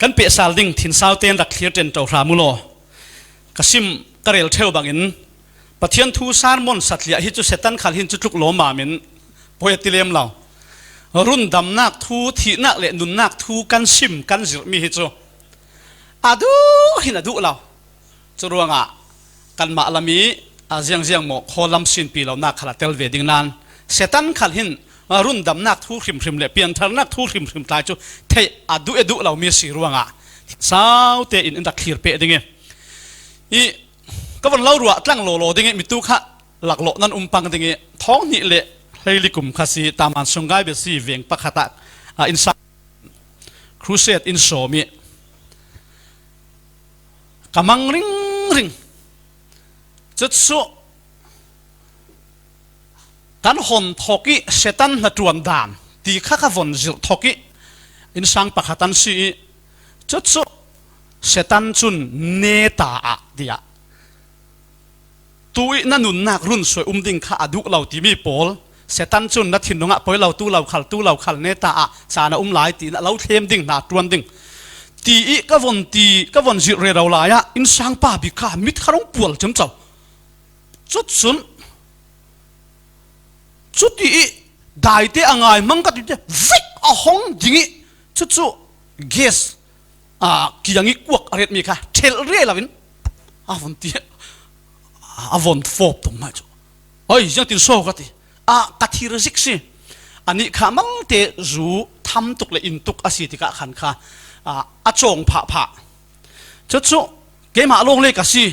กันเปะสาลดิ้งถิ่นสาวเตียนรักเขียนเจนเจ้ารามุโลกสิมกระเรลเทวบางอินปะเทียนทูสารมนสัตเลียฮิจุเซตันขัลหินจุลุกโลมามินพอยติเลมเรารุ่นดำนักทูที่นักเละนุนนักทูกันซิมกันจิมีฮิจุอาดูหินอาดูเราจรวงอ่ะกันมาลามีเจียงโมโคลัมสินปีเรานักขลัดเทลเวดิงนานเซตันขัลหินรุ่นดำนักทูริมเละเปลี่ยนทางนักทูริมตายจุเทอาดูเรามีสีรวงอ่ะสาวเตอินดักขีร์เปดิงอีก็วันเล่ารัวตั้งโลดิงมิตุขะหลักโลนั่นปังดิงท้องนี่เละเฮลิกุมคาซีตามันสงไกเบสีเวียงปะขะตะอินซาครูเซตอินโซมีกำมังริงจุดสุกันหอนทอกิเซตันนัดวนดานตีข้าขวันจิทอกิอินสังปะขะตันสีจุดสุเซตันจุนเนตาอะเดียตุยนั่นนุนนักรุ่นสวยดิ่งข้าอดุเราที่มีโพลเซตันจุนนัดถิ่นงะปอยเราตู้เราขัลเนตาอะสานะหลายตีเราเทมดิ่งนาตรวนดิ่งตีก็วันจิเรเราลายะอินสังป้าบิกามิดขารองปวลจำเจ้าจุดสุนจุดที่ได้เตะง่ายมังกัดที่วิกอ่ะห้องจริงจุดเกสกี่อย่างนี้กวกอะไรมีค่ะเทลเร่ละวินวันที่วันฟอบตรงนั้นจ้ะเฮ้ยยังติดโซ่กันที่กัดที่รสิกสิอันนี้ข้ามังเตะรูทำตุกเลยอินตุกอาศัยที่ข้าขันข้าจงผ่าจุดเกมาลงเลยกันสิ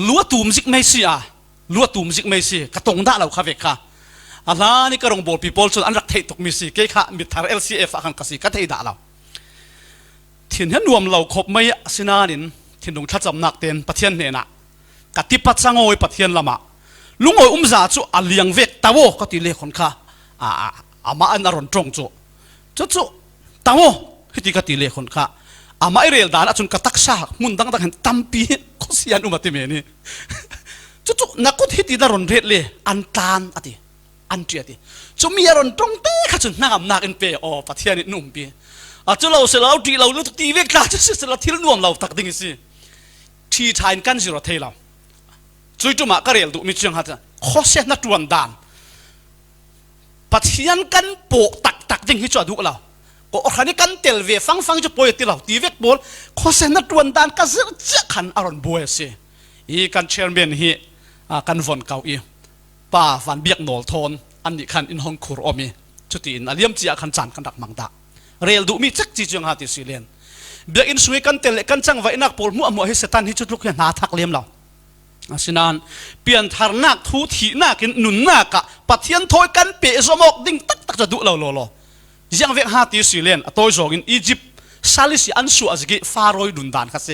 ลัวตูมซิกไม่สิลัวตูมซิกไม่สิกระตงด่าเราข้าเวกค่ะอะไรนี่ก็รองบอลปีบอลจนอันรักเทตุกมิสิเกข้ามิทาร์ LCF ขันกันสิก็เทด่าเราถิ่นเห็นรวมเราครบไม่สินานินถิ่นดงทัดจำนักเต็นปะเทียนเนี่ยนะกัติปัจจังโอยปะเทียนละมาลุงโอยจ่าจู่อัลเลียงเวกตาวก็ตีเล่คนข้ามาอันอารมณ์ตรงจู่ตาวฮิติก็ตีเล่คนข้ามาไอเรียลดานจุนกตักซามุนดังเห็นตั้มปีก็เสียนุมาติเมนี่จู่นักกุฮิติดารมณ์เรียลเลยอันตานอติอันเจียติจู่มีอารมณ์ตรงเต้ข้าจุนนักเอ็นเปอปะเทียนนี่นุ่มปีจู่เราเสร็จแล้วที่เราลุกตีเวกลาจะเสร็จแล้วที่รวมเราตักดิ้งสิที่ทายกันสิเราเทเราจู่มาก็เรียลดูมิจฉาฮัตข้อเสียนัดวันดานปะเทียนกันโปตักดิ้งที่จอดูเราก็อันนี้กันเตลเวฟังจะปล่อยตีเราตีเวกบอลข้อเสียนัดวันดานก็จะขันอารมณ์บัวสิอีกันเชอร์เมนฮีกันวันเก่าอีป้าวันเบียกโนลทอนอันนี้ขันอินฮองคูร์อมีจุดที่อินอาเลียมจีขันจันกันดักมังดาเรียลดูมีจักจีจงหาติสิเลนเบียกอินสวยกันเตลกันจังไว้นักปอลมัวให้เสตันที่จุดลุกเนี่ยนาทักเลียมเราสินานเปลี่ยนทารนักทูทีนักนุนนักปัทยันถอยกันเปะสมอกดิ้งตักจะดูเราโลยังเวกหาติสิเลนตัวจงอินอียิปต์ซาลิสิอันสุอาจกิฟาโรยดุนดานคัสเซ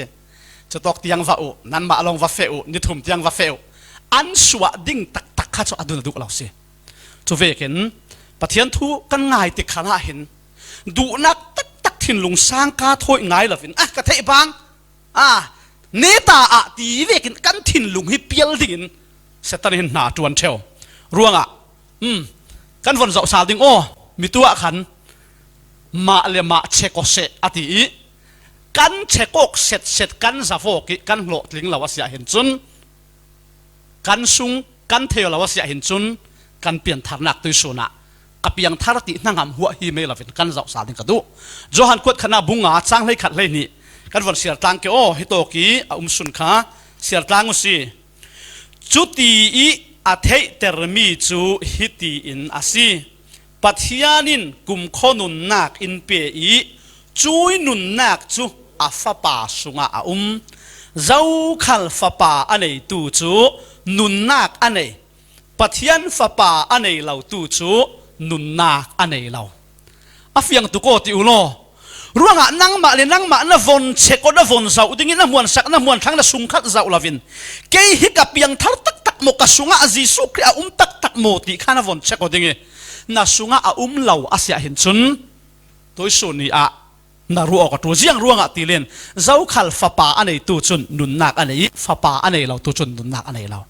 จะตอกเตียงว่าโอนั่นมาลองว่าเฟอนิทุมเตียงว่าเฟออันสุอาดิ้งตักข้าจะอดุนดูเราเซจะเวกินปัทยันทูกันง่ายติขนาเห็นดูนักตักถิ่นลุงสร้างกาถอยง่ายละฟินกระเทยบางเนตาตีเวกินกันถิ่นลุงให้เปียลดินเสตันเห็นหนาจวนเชลรวงกันวันเสาร์สาดิงโอมีตัวขันมาเลมาเชโกเซอติกันเชโกเสร็จกันซาโฟกิกันโหลดลิงเราว่าเสียเห็นจุนกันซุงกันเทลเราว่าเสียเห็นจุนกันเปลี่ยนทางนักตุยสุนะกับยังทารตินั่งหำหัวฮีเมลฟินกันเสาร์สาดิงกระดูโจฮันกวดขณะบุงจ้างเลยขัดเลยนี่กันวันเสียตังเกโอฮิโตกิสุนค้าเสียตังอุสิจุตีอาเทเตอร์มีจูฮิตีอินอาซีปัทยานินกุมขนุนนักอินเปียจุยนุนนักจูอาฟปาสุงอาเจ้าขัลฟปาอันไหนตูจูนุนนักอันไหนปัทยันฟปาอันไหนเราตูจูนุนนักอันไหนเราอาฟยังตุโกติอุโลรู้ว่านั่งมาเลยนั่งมานะวนเช็คก็นะวนเจ้าดิ้งนะมวนสักนะมวนทั้งนะสุงขัดเจ้าลาวินเกยฮิกับยังทัดตักโมกสุงอาจิสุกรีอาตักโมติข้านะวนเช็คก็ดิ้งน่าสุงอาเหล่าอาเซียเห็นจุนตัวส่วนนี้น่ารู้ออกตัวเจียงรู้ว่าตีเลนเจ้าขัลฟปาอันไหนตัวจุนนุนนักอันไหนฟปาอันไหนเราตัวจุนนุนนักอันไหนเรา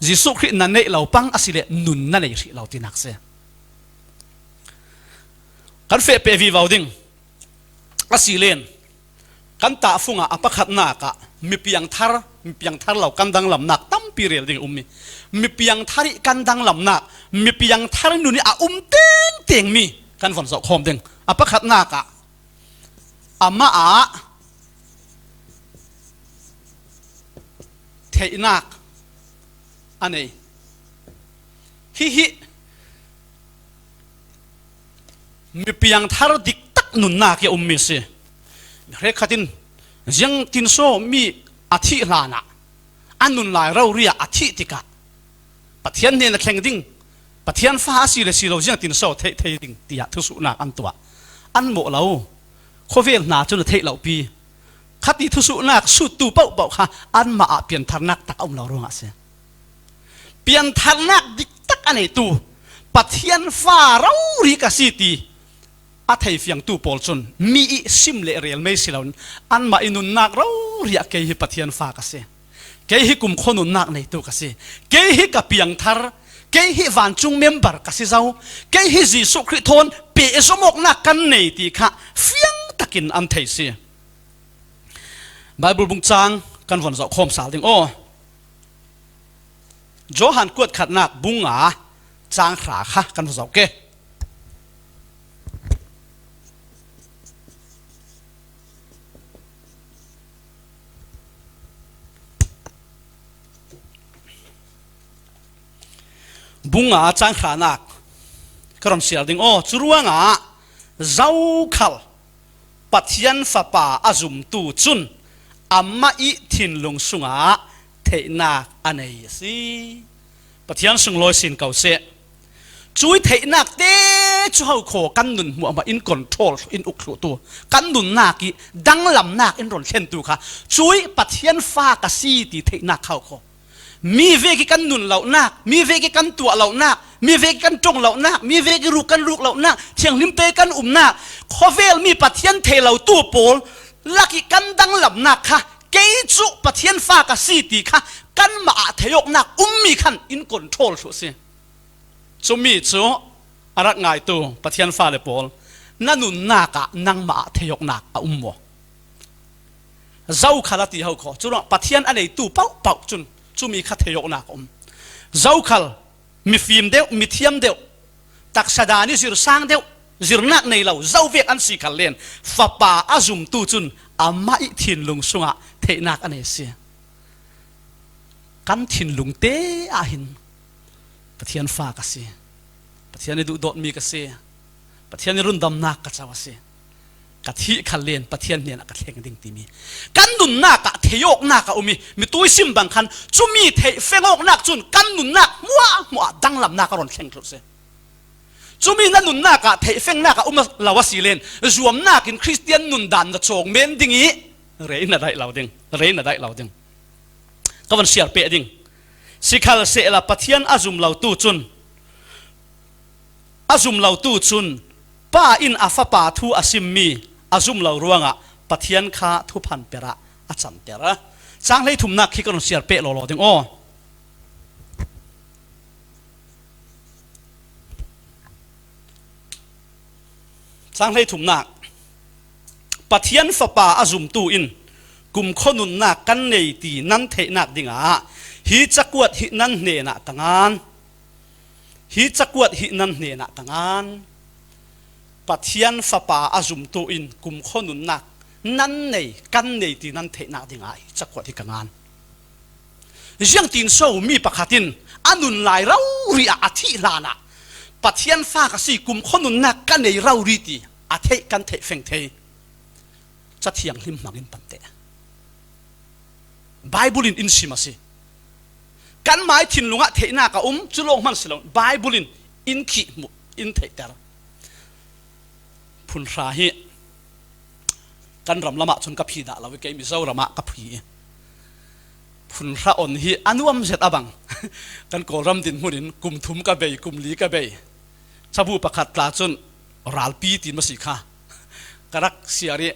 จิสุกรีนั่นเนี่ยเราปังอาศิเลนุนนั่นเนี่ยเราตีนักเสียกันเฟะเปวีวาวดิ้ง อาศิเลนกันตาฟุงอาปะขัดนักมีเพียงทาร์เรากันดังลำนักตั้มปีเรียลดิ่งมีเพียงทาริกันดังลำนักมีเพียงทาร์นุนี่เตียงมีกันฝนสกคมดิ่งอาปะขัดนักอามาเทนักอันนี้ฮิมีเพียงทาร์ดิกตักนุนนักยังมีสิเรขัดินยังตินโซมีอาทิลานะอันนุนลายเราเรียอาทิติกะปะเทียนเนี่ยนะแข่งดิ่งปะเทียนฟ้าสีเลยสีเรายังตินโซเทดิ่งตียทุสุนักอันตัวอันโมเราโคเวลนาจนเทเราปีขัดที่ทุสุนักสุดตูเป่าค่ะอันมาเปลี่ยนทางนักตักอมเรารู้งะเสียเปลี่ยนทางนักดิกตักอันไหนตูปะเทียนฟ้าเราเรียกสีตีอาทัยฟียงตู้ปอลชนมีซิมเลเรียลไม่สิลาวอันมาอินุนนักเราเรียกเกยฮิปะเทียนฟ้ากัสเซเกยฮิกุมขนุนนักในตู้กัสเซเกยฮิกับเปียงทาร์เกยฮิวันจุงเมมเบอร์กัสเซเจ้าเกยฮิจิสุคริโทนเปะสมกนักกันในตีค่ะฟียงตะกินอันเทยเซไบเบิลบุงจางกันวันสอบคมสาวดิงโอโจฮันกวดขัดนักบุงจางขาค่ะกันวันสอบเกบุงจังขานักกรมเสียดิ่งโอจุรวงเจ้าขัลปัทยันฟ้าป่าอาจุมตูจุนอามาอิทินลงสุงเทนักอันนี้สิปัทยันสุงลอยสินเก่าเสช่วยเทนักเต้ช่วยขอกันนุนมัวมาอินคอนโทรลอินอุกตัวกันนุนนักดังลำนักอินรอนเช่นตัวค่ะช่วยปัทยันฟ้ากสีตีเทนักเข้าขอมีเวกิกันนุนเหล่านักมีเวกิกันตัวเหล่านักมีเวกิกันจงเหล่านักมีเวกิรูกันลูกเหล่านักเชียงลิมเตกันนักขอเวลมีปัทยันเทเหล่าตัวโปลลักกันดังลำนักค่ะเกจุปัทยันฟ้ากสีตีค่ะกันมาเทยกนักมีขันอินคอนโทรลสุดสิจุมีจูอารักง่ายตัวปัทยันฟ้าเลยโปลนั่นนุนนักนังมาเทยกนักมัวเจ้าขลัดที่เขาขอจุลปัทยันอะไรตัวเป่าจุนจูมีขัดเทยกนักเจ้าขลมีฟิล์มเดียวมีเทียมเดียวตักสดานี่จิรสร้างเดียวจิรนักในเราเจ้าเวกอันสีขันเลียนฟ้าป่าอาจุมตูจุนอามาอิทินลุงสุงเทนักอันนี้เสียกันทินลุงเตอาหินปะเทียนฟ้ากัสเสียปะเทียนในดูดมีกัสเสียปะเทียนในรุ่นดำนักกัสวะเสียกัดที่ขันเลียนปะเทียนเนี่ยนักกัดเทงดิ่งตีมีกันดุนนักเทยกนักมีตัวซิมบางคันจุมีเทเฟงอกนักจุนกันดุนนักมัวดังลำนักรอนเข่งคลุเสียจุมีนั่นนุนนักเทเฟงนักลาวสิเลนรวมนักอินคริสเตียนนุนดันโจงเมนดิ่งอีเรนน่ะได้เราดิ่งเรนน่ะได้เราดิ่งก็วันเสียเปะดิ่งสิขัลเสละปะเทียนอาจุมเราตู้จุนอาจุมเราตู้จุนป้าอินอาฟาปาทูอาซิมมีอาจุมเรารวงปะเทียนข้าทุพันเประอาจันเตระจางเลยถุมนักขี้กระนเสียเปะหล่อๆดิ่งโอจางเลยถุมนักปะเทียนฟ้าป่าอาจุมตูอินกุมขนุนนักกันในตีนั่นเทนักดิ่งฮีจักวดฮีนั่นเนนักตั้งงานฮีจักวดฮีนั่นเนนักตั้งงานปัทยันฟ้าป่าอาจุมตูอินกุมขนุนนักนั่นในกันในตีนั่นเทนักดิ่งฮีจักวดฮีกังงานยังตีนโซมีปะขัดินอันนุนลายเราเรียอาทิลานะปัทยันฟ้ากสีกุมขนุนนักกันในเรารีตีอาเทกันเทเฟงเทจะเทียงลิมมังอินปันเตะไบเบิลอินสิมาสิกันหมายถิ่นลุงะเทน่ากะจุลงมันสิลงไบเบิลอินขีมุอินเทเตอร์พุนราฮีกันรำละมะจนกับพีดาเราไปเกมิเจ้ารำมะกับพีพุนราอ่อนฮีอันวมเสร็จอบังกันโกรำดินหุ่นกุมทุมกะเบยกุมลีกะเบยชาบูประคัดปลาจนรัลปีตินมาสิค่ะกรักเสียรี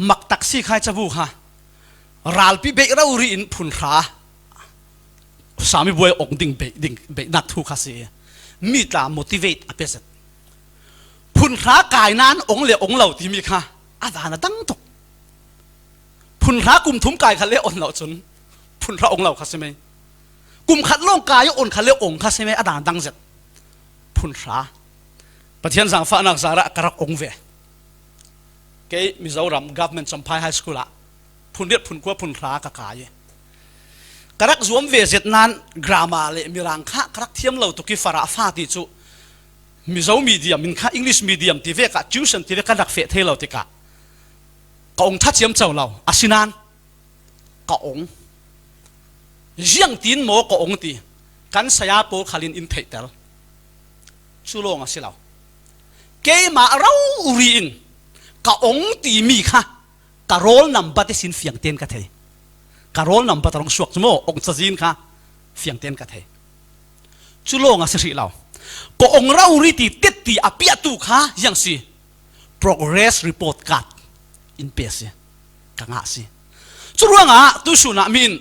มักตักซี่ใครจะบูค่ะรัลปีเบยเรารีอินพุนราสามีบวยองดิ่งเบยนักทุกข์เสียมีตา motivate อภิเษกพุ พุนรากายนั้นองค์เลี้ยองเหล่าที่มีค่ะอาจารย์ตั้งตกพุนรากุมทุ่มกายขัดเลี้ยองเหล่าจนพุนราองเหล่าค่ะใช่ไหมกุมขัดล่องกายองขัดเลี้ยองค่ะใช่ไหมอาจารย์ตั้งเสร็จพุนราประเทศสังฟ้านักสาระกระรักองเวเกมิจารัม government จำพายไฮสคูลละพุนเดียดพุนกัวพุนรากกายกระรักรวมเวเสร็จนั้นกรามาเลมีรังค่ะกระรักเทียมเหล่าตุกิฟาราฟาติจูมิจามีเดียมมินค่ะอังกฤษมีเดียมที่เวกะจิวสันที่เวกะนักเฟะเทเหล่าติกะก็องทัดเทียมเจ้าเราอาศินันก็องเจียงตีนโมก็องตีกันสยาโปขลินอินเทเตลชูโลงอาศิเราเกมาเราอุรินก็องตีมีค่ะกะโรลนำบัตรสินเฟียงเตียนกะเทกะโรลนำบัตรรองสวกสมองจะจินค่ะเฟียงเตียนกะเทชูโลงอาศิเราก็องเราอุริตีเต็ดตีอภิยตุค่ะยังสิ progress report card in pace ka nga si churuang tu su na min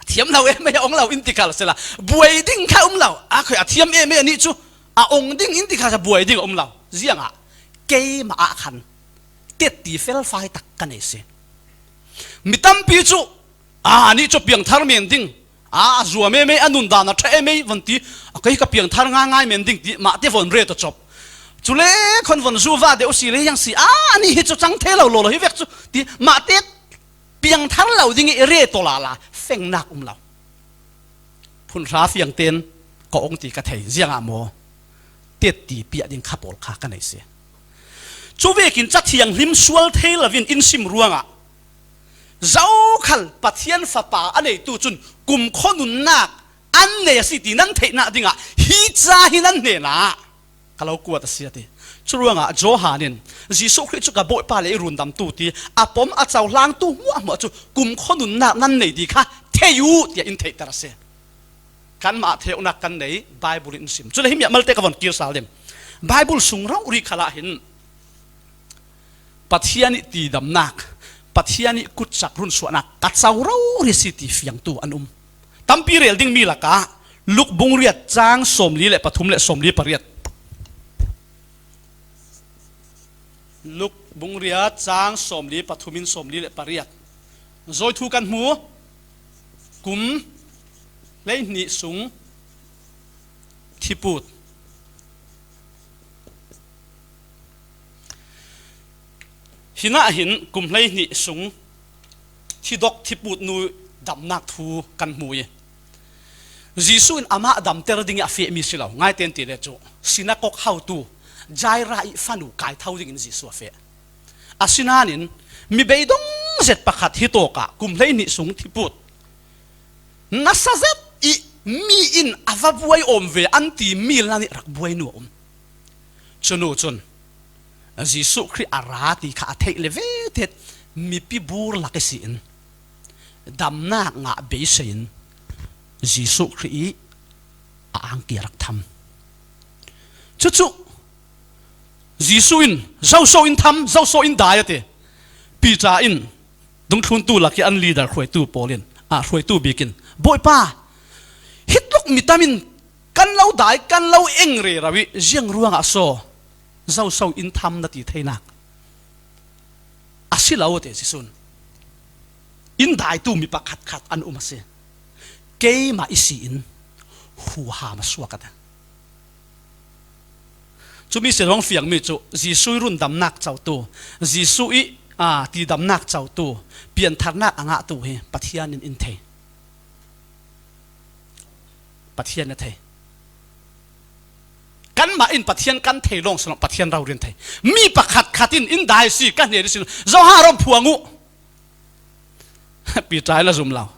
thiam lau em ong lau intikal sela buai ding kha lau khoi thiam em ni chu ong ding intikal sa buai ding lau zianga ke ma khan tet ti fel fai tak kan ese mitam pi chu ni chu piang thar men ding zuwa me anun da na tha me vanti kai ka piang thar nga ngai men ding ti ma te von re to chop chule kon von zuwa de osi le yang si ni hi chu chang the lo lo hi vek chu ti ma te piang thar lo ding e re to la feng nak lo phun ra fiang ten ko ong ti ka thei ziang a mo te ti pia ding khapol kha ka nei se chu vekin cha thiang lim sual the lovin in sim ruanga zau khal pathian fa pa anei tu chun kum khonun nak an ne si ti nan thei na dinga hi cha hi nan ne na kalau kuat siati churuanga johanin jisu khri ka boy pa le rundam tu ti apom a chaw lang tu mu chu kum khonun na nan nei di kha theyu tia in thei tar se kan ma theu na kan nei bible in sim chule him ya malte ka von kir salem bible sungrang uri khala hin pathiani ti dam nak pathiani kut sak run suana ka chaw ro ri city fiang tu anum tampi rel ding mi laka luk bungriat chang somli le pathum le somli pariat luk bungria chang somli pathumin somli le pariat zoi thu kan mu kum le ni sung thiput hina hin kum le ni sung thidok thiput nu damnak thu kan mu ye jisu in ama dam ter ding a fe mi silaw ngai ten ti le chu sinakok how to jai rai fanu kai thau ding in jisu fe asinanin mi beidong zet pakhat hitoka kumhlei ni sung thiput nasazet i mi in avabuai omve anti mil nani rakbuai nu om chunu chun jisu khri arati kha thei leve tet mi pi bur lakesin damna nga beisain jisu khri ang kirak tham chu jisu in zau so in tham zau so in diet pi cha in dung thun tu laki an leader khoi tu polin khoi tu bikin boy pa hitlok vitamin kan lau dai kan lau eng re rawi jiang ruanga so zau so in tham na ti theina asilaw te sisun in dai tu mi pa khat khat an umase ke ma isi in hu ha ma suakata chu mi se rong fiang mi chu jisu run dam nak chau tu jisu i ti dam nak chau tu pian tharnak anga tu he pathian in the pathian na the kan ma in pathian kan the long so pathian rau rin the mi pakhat khatin in dai si kan ne sin zo ha rom phuangu pi trai la zum lao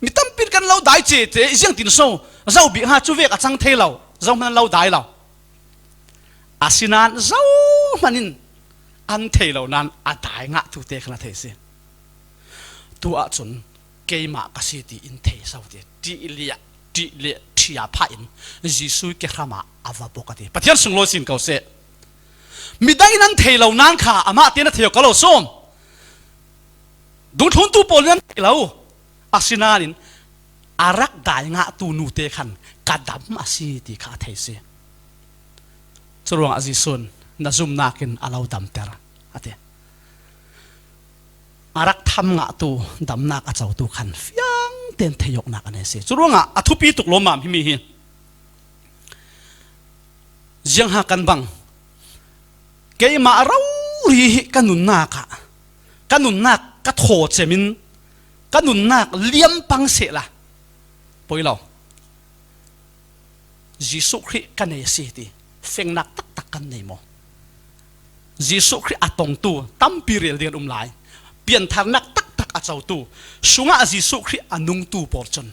mi tam pin kan lau dai che te jiang tin so zau bi ha chu vek a chang the lau zau man lau dai lau asinan zau manin an thei lo nan adai nga tu te khna thei se tu a chun keima ka si ti in thei sau te ti le thia pha in jisu ke khama ava pokati pathian sung lo sin kau se midai nan thei lo nan kha ama te na thei ka lo som dung thun tu pol nan lo asinanin arak dai nga tu nu te khan kadam asi ti kha thei se churuang aji sun na zoom nakin alo dam ter ate arak tham nga tu dam nak a chau tu khan fiang ten theyok nak ane se churonga athupi tuk lo mam hi mi hi jiang ha kan bang ke ma rau ri kanun nak ka tho chemin kanun nak liam pang se la poilo Jisu Christ kan nei si ti feng nak tak tak kan nei mo Jisu Christ atong tu tampi rel ding lai pian thar nak tak tak a chau tu sunga Jisu Christ anung tu por chon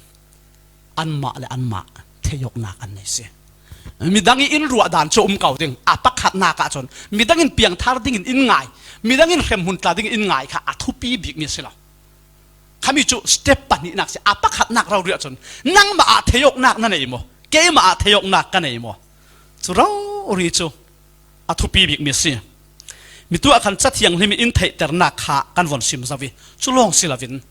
anma le anma theyok nak an nei se midangi in ruwa dan cho kau ding apak khat na ka chon midangin piang thar ding in ngai midangin khem hun tla ding in ngai kha athupi big mi sela khami chu step pani nak se apak khat nak rau ria chon nang ma a theyok nak na nei mo ke ma a theyok nak ka nei mo chu rau ri chu athupi big mi se mi tu akhan chathiang limi in thei ter na kha kan von sim zawi chu long silavin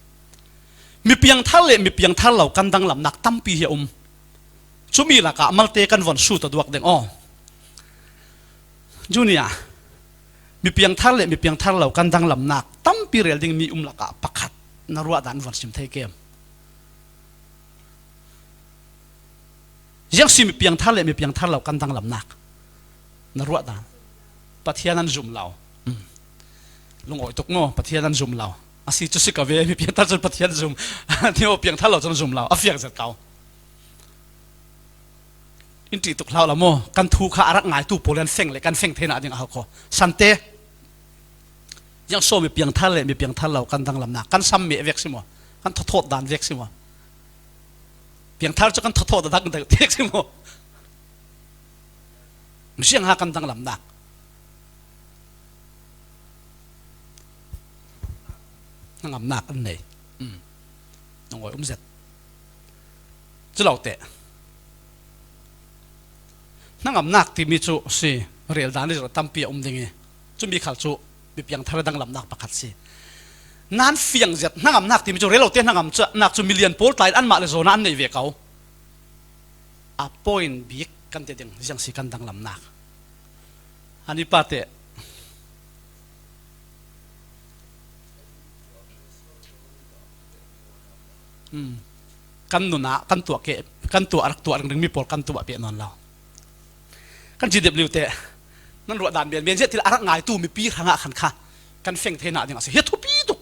mi piang thar le mi piang thar lo kan dang lam nak tampi hi chumi la ka malte kan von su ta duak deng o junior mi piang thar le mi piang thar lo kan dang lam nak tampi rel ding mi la ka pakhat na ruwa dan von sim thei kem yang si mi piang thar le mi piang thar lo kan dang lam nak na ruwa dan pathianan zum lao lungoi tok no pathianan zum lao asi chu sika ve mi piang thar chon pathian zum theo piang thar lo chon zum lao afiak zat kau in ti tuk hlau la mo kan thu kha arak ngai tu polen feng le kan feng thena ding a ko sante yang so mi piang thar le mi piang thar lo kan dang lam na kan sam me vek simo kan thot dan vek simo piang thar chu kan thot da dang tek simo mi siang ha kan dang lam na ngam nak an nei ngoi zet chu lo te nangam nak ti mi chu si rel dan ro tampi dingi chu mi khal chu mi piang thar dang lam nak pakhat si nan fiang zet nangam nak ti mi chu relo te nangam cha nak chu million pol tlai an ma le zona an nei ve kau a point big kan te ding jang si kan dang lam nak ani pa te kan nu na kan tu ke kan tu arak tu ring mi pol kan tu ba pe non lao kan GW te nan ruwa dan bian je til arak ngai tu mi pi hanga khan kha kan feng thena ding ase he thu pi tu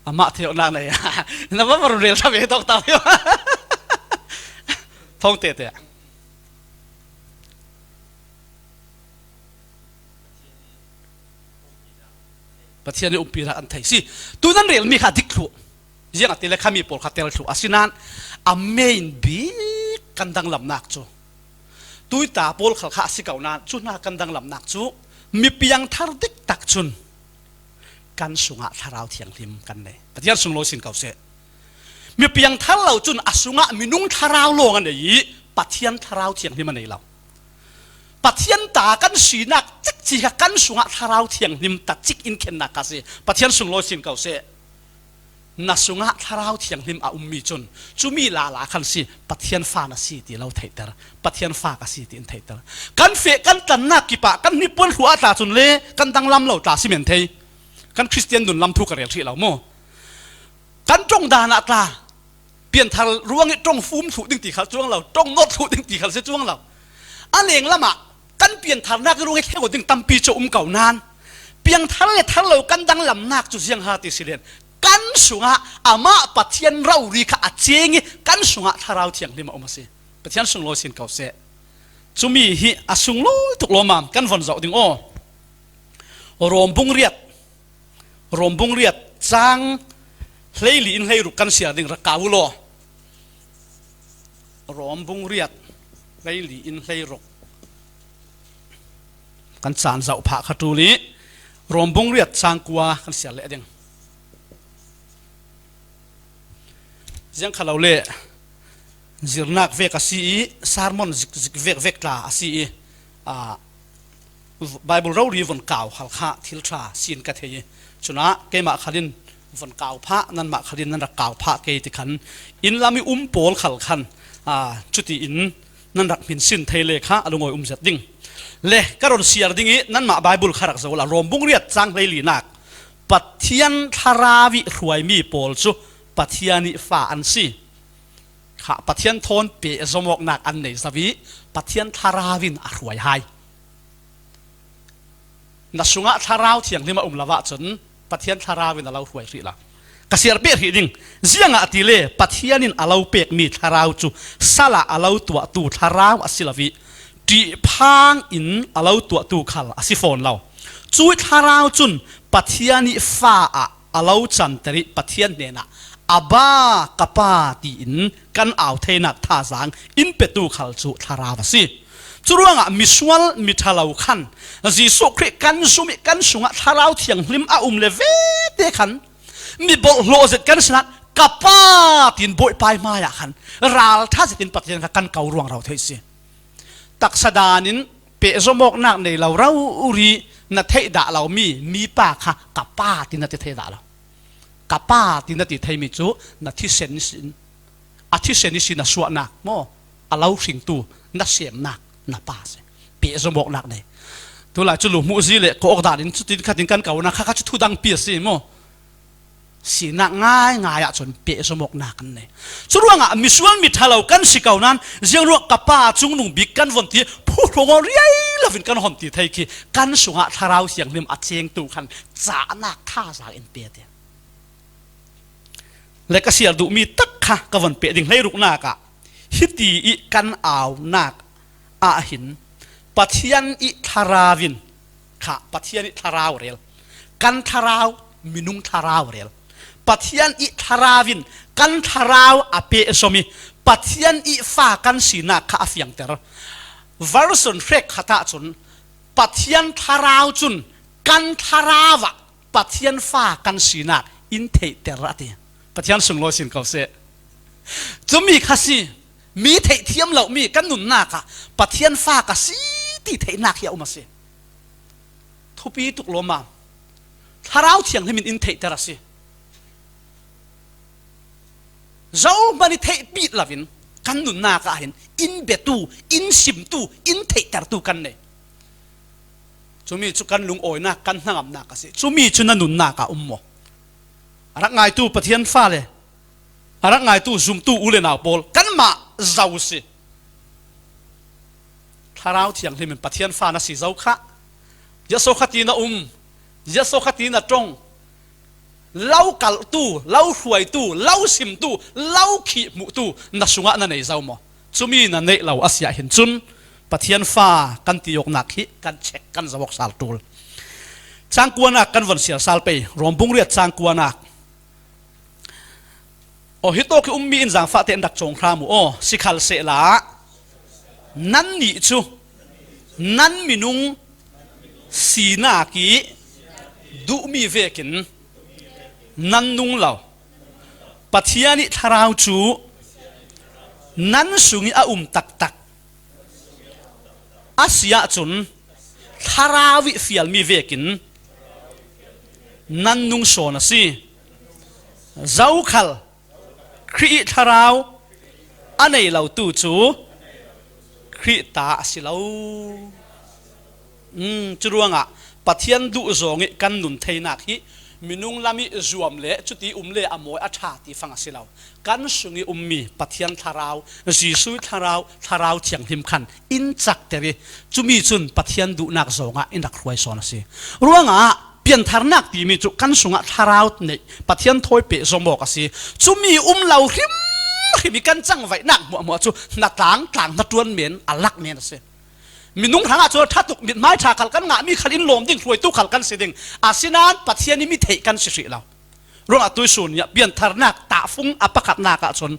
ama theo na nei na ba ru rel sa ve tok ta yo thong te te pathian ni umpi ra an thai si tu nan rel mi kha dik thu yang atile khami pol khatel thu asinan a main bi kandang lam nak chu tuita pol khal kha sikau na chu na kandang lam nak chu mi piang thar dik tak chun kan sunga tharau thiang lim kan nei pathian sung lo sin kau se mi piang thar lo chun asunga minung tharau lo an nei pathian tharau thiang lim nei lo pathian ta kan sinak chik chi kan sunga tharau thiang lim ta chik in khen na ka se pathian sung lo sin kau se na sunga tharau thiang lim a ummi chun chumi la la khan si pathian fa na si ti lo theitar pathian fa ka si ti in theitar kan fe kan tan na ki pa kan ni pon huwa ta chun le kan dang lam lo ta si men thei kan christian dun lam thu ka rel thi lo mo kan tong da na ta pian thal ruang i tong fum thu ding ti khal chuang lo tong not thu ding ti khal se chuang lo aneng lama kan pian thal na ka ruang i thego ding tampi cho kau nan piang thal le thal lo kan dang lam nak chu siang ha ti silen kan sunga ama pathian rau ri kha achengi kan sunga tharau thiang lima omase pathian sung lo sin kau se chumi hi asung lo tuk lo mam kan von zau ding o rombung riat chang hleili in hleiru kan sia ding ra kawulo rombung riat hleili in hleiru kan chan zau pha khatuli rombung riat chang kwa kan sia le ding jang khalau le zirnak vek asi sermon zik vek tla asi a bible ro ri von kaw hal kha thil tha sin ka thei chuna keima khalin von kaw pha nan ma khalin nan ra kaw pha ke ti khan in lami pol khal khan chuti in นั่นรักมินสินเทเลข้าอารมณ์จัดดิ้งเล่ก็รอนเสียดิ้งนี้นั่นมาไบเบิลขรักษาละรวมบุ้งเรียดจังเลยลีนักปัทยันทาราวิรวยมีโพลซูปัทยันิฟ้าอันซีข้าปัทยันทนเปะสมอกนักอันไหนสวีปัทยันทาราวินอรวยหายนัสุงะทาราวเทียงที่มาละวะจนปัทยันทาราวินเรารวยสิละกษียเปียหิดิงเสียงอติเลปัทยันินเราเปียกมีทาราวจูสละเราตัวตูทาราวอสิลวิจีพังอินเราตัวตูขัลอสิฟอนเราจุดทาราวจุนปัทยันิฟ้าเราจันทริปัทยันเนนะอาบากปาตีอินกันเอาเทนักท่าสังอินเปตูขัลจูทาราวสิจุดว่างมิสวลมิทาลาวขันจีสุคริกันสุมิกันสุงะทาราวเทียงลิมเลเวเตขันมีบทโลเซกันสนัดกับป้าตินบอยไปมาอยากขันราลท่าจะตินปฏิญาณกันเการวงเราเทสิตักสดานินเปะสมอกนักในเราอุรีนัทเทดาเรามีปากค่ะกับป้าตินนัทเทดาเรากับป้าตินนัทเทมิจูนัทที่เซนิสินอาทิเซนิสินนัสวนักโมเราสิงตูนัทเสียมนักนับป้าเสเปะสมอกนักในตัวหลายจุลุมุซีเละก็ออกดานินจุดตินขัดตินกันเก่านะข้าก็จะทุดังเปียสิโมสีนักง่ายจนเปะสมกนักนี่สุดว่างมิสวนมิทาเรากันสิเก่านั้นเจียงรัวกับป้าจุงนุ่งบิกันวันที่ผู้รองเรียลวินกันหอนตีไทยคีกันสุงะทาราวเสียงลิมอัดเชียงตูขันจ้านักท่าสาเอ็นเปียเดียและก็เสียดูมีตักค่ะกับวันเปียดิ่งให้รุกนักฮิตีอีกันอ่าวนักอาหินปัทยันอีทาราวินค่ะปัทยันอีทาราวเรียลกันทาราวมินุงทาราวเรียลปัทยันอิทาราวินกันทาราวอเปะสมิปัทยันอิฟ้ากันสีนักข้าเฟียงเตอร์วารุสนเฟกขตาจุนปัทยันทาราวจุนกันทาราวะปัทยันฟ้ากันสีนักอินเทเตอร์ตีปัทยันสุงโลสินเขาเสจะมีข้าสิมีเทเทียมเหล่ามีกันหนุนนักปัทยันฟ้ากันสีที่เทนักยาอุมาเสทุปีตุกโลมาทาราวเทียงให้มินอินเทเตอร์สิเราบันทึกปีละวินกันนุนนาคาเห็นอินเบตูอินซิมตูอินเทตร์ตูกันเนี่ยจุมีจุกันลุงโอยนักกันนั่งอับนักสิจุมีจุนันนุนนาคาโมรักไงตูปะเทียนฟ้าเลยรักไงตูซุมตูอุเลนาบอลกันมาเจ้าสิถ้าเราเที่ยงที่มันปะเทียนฟ้านะสิเจ้าค่ะยะโสขตีนะยะโสขตีนะจงเล่ากัลตูเล่าหวยตูเล่าสิมตูเล่าขี้มุตูนัสุงะนั่นเองเจ้าหมอจุมีนั่นเองเราอาศัยเห็นจุนปะเทียนฟ้ากันตียกนักฮิกันเช็คกันจะบอกสาลตูลจางกวนนักกันวันเสียสาลไปรวมบุ้งเรียดจางกวนนักโอฮิโตคือมีอินจางฟ้าเต็นดักจงครามูโอสิขัลเสละนั่นนี่จูนั่นมินุงสีนากีดูมีเวกินนั่นนุ่งเหล่าปัทยานิทาราวจูนั่นสุงิอาตักอาเซียจุนทาราวิฟิลมีเวกินนั่นนุ่งโซนสิเจ้าขัลครีทาราวอันไหนเหล่าตูจูครีตาสิเหล่าจุดว่างปัทยันดูโจงิกันนุนเทนักฮิมินุงลามิจวมเละจุดที่เละอโมยอาชาติฟังสิเรากันสุงิมีปัทยันทาราวจีสุทาราวเฉียงทิมขันอินจักเตรีจุมีจุนปัทยันดูนักโจงะอินดักรวยโซนสิรู้งะเปลี่ยนทารนักที่มีจุกันสุงะทาราวเนี่ยปัทยันถอยเปะสมบอกสิจุมีเหล่าหิมีกันจังไว้นักมัวจุนักต่างนักจวนเหม็นอัลลักเนี่ยนะสิมีนุ่งทางอาจจะทัดตุกมีไม้ชาขัลกันงะมีขัลินลมดิ่งรวยตู้ขัลกันสิดิ่งอาศินันปัทยันนี่มีเทกันสิเรารู้อ่ะตัวส่วนเนี่ยเปลี่ยนทารนักตาฟุ้งอปกัดนักชน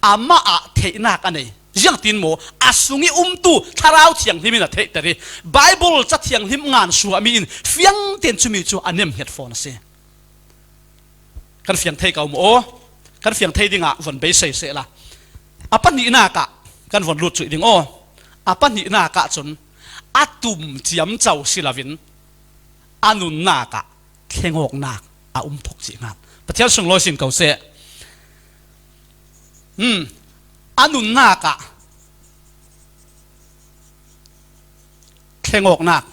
อามาเทนักอันนี้ยังตินโมอาสุงิตูทาราวเทียงที่มีน่ะเทแต่ดิไบเบิลจะเทียงที่งานสัวมีอินเฟียงเตียนจุมีจูอันเนมเฮดโฟนสิกันเฟียงเทเกาโมกันเฟียงเทดิ่งอ่ะวันเบสเสละอาปันนี่นากะกันวันรุดจุดดิ่งโออาปันนี่นากะชนอาตุมเจียมเจ้าศิลวินอานุนนากะเทงอกนักอาทกจิงานประเทศส่งโลสินเก่าเสอานุนนากะ งอกนัก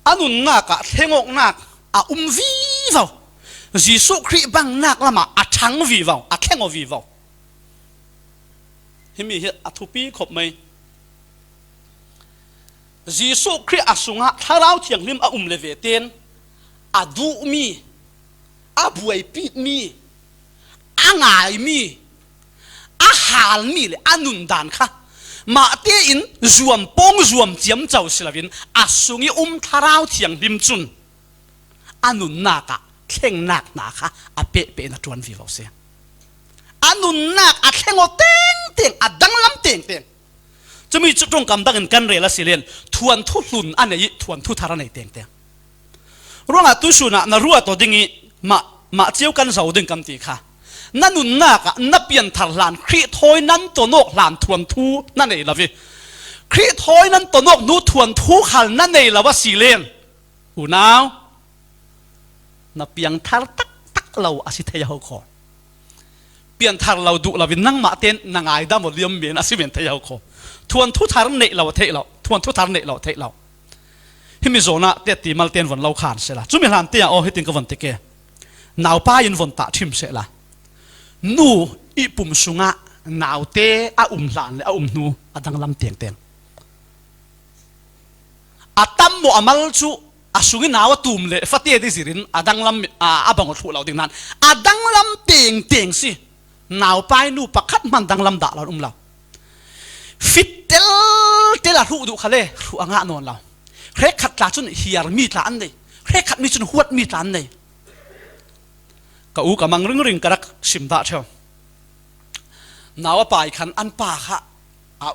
อันนุนนักเทงอกนักวีวาวยิสุคริบังนักละมาชังวีวาวเทงอวีวาวเห็นมีเหตุทุปีขบไหมยิสุคริสุงะถ้าเราเถียงลิมเลเวเตนดูมีบวยปีมีงายมีหาลมีเลยนุนดานค่ะมาเตียนรวมปงรวมเจียมเจ้าสิลาวินสุงีท้าเราเถียงลิมจุนนุนนักเข่งนักนะคะเป๊ะนัดวนวิวเสียนุนนักเข่งเต็งเต็งดังลำเต็งเต็งจะมีจุดตรงกำดังกันเรลสิเลนทวนทุลุนอันนี้ทวนทุทารในเต็งเต็งรู้ว่าตุสุนะรัวตัวดิ่งมาเจียวกันเสาดึงกันตีค่ะนั่นนุนนักนับเปลี่ยนทารลานครีทอยนั้นตัวนกลานทวนทูนั่นเองละวิครีทอยนั้นตัวนกนูทวนทูขันนั่นเองละว่าสิเลนหูนาวนับเปลี่ยนทารตักเราอาศัยยาวขอเปลี่ยนทารเราดูเราวินนั่งมาเต้นนั่งไอ้ดามดเลียมเบียนอาศัยเป็นยาวขอทวนทุทารเนเราเทเราทวนทุทารเนเราเทเราที่มีโซน่าเตตีมาเต้นวันเราขานเสละจุ่มหลานเตียโอให้ติงกับวันติเกหนาวป้ายินวันตาทิมเสละนูอีปุ่มสุงะหนาวเตหลานเลยนูดังลำเตียงเตียงตั้มโมอามัลจูสุงินาวตุ่มเลยฟัดเตียดิสิรินดังลำบังถูเราดิ่งนั้นดังลำเตียงเตียงสิหนาวป้ายนูปักขัดมันดังลำด่าเราเราฟิตเตลรูดูเขาเลยรูอ่างนอนเราเรขัดลาจุนเฮียร์มีดลานเลยเรขัดมีจุนหัวมีดลานเลยก็กำลังริงกระดักสิมดาเชียวนาวไปขันอันป่าค่ะ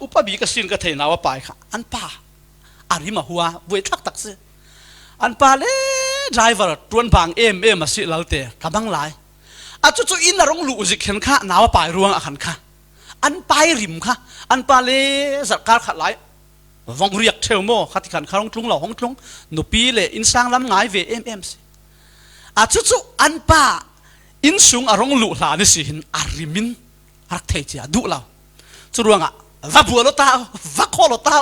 อุปบีกสินก็เทนาวไปค่ะอันป่าริมาหัวเวทักตักสิอันป่าเล่ไดรเวอร์ตวนบางมาสิลาเตะกำลังไล่จู่อินนรงลูจิกเห็นค่ะนาวไปรวงขันค่ะอันไปริมค่ะอันป่าเล่สักการขัดไล่วงเรียกเทลโมขัดขันข้างทุ่งหล่อห้องทุ่งนุปีเล่อินสังลำง่ายเวสิจู่อันป่าอินสุงอารมณ์ลุลานิสิหินอาริมินรักเทจิอาดูเราจุรวงวับบัวลตาวักโคลตา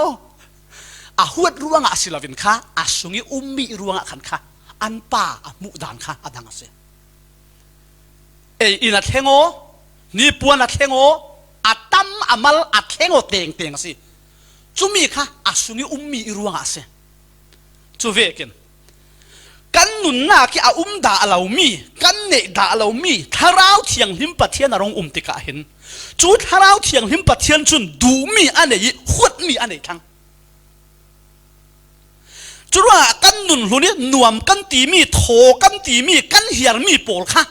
หัวรวงสิลาวินค่ะสุงีมีรวงขันค่ะอันป่ามุดานค่ะดังเสียอินัดเทงโอนี่ปวนัดเทงโอตั้มมัลเทงโอเตียงสิจุมีค่ะสุงีมีรวงเสียจุเวกินกันนุนนาคิด่าเรามีกันเนด่าเรามีถ้าเราเทียงหิมปัทเทียนรงติกาเห็นจุดถ้าเราเทียงหิมปัทเทียนจุนดูมีอันไหนขวดมีอันไหนทั้งจุดว่ากันนุนหุ่นนี้นวมกันตีมีโถกันตีมีกันเฮียร์มีโปลค่ะ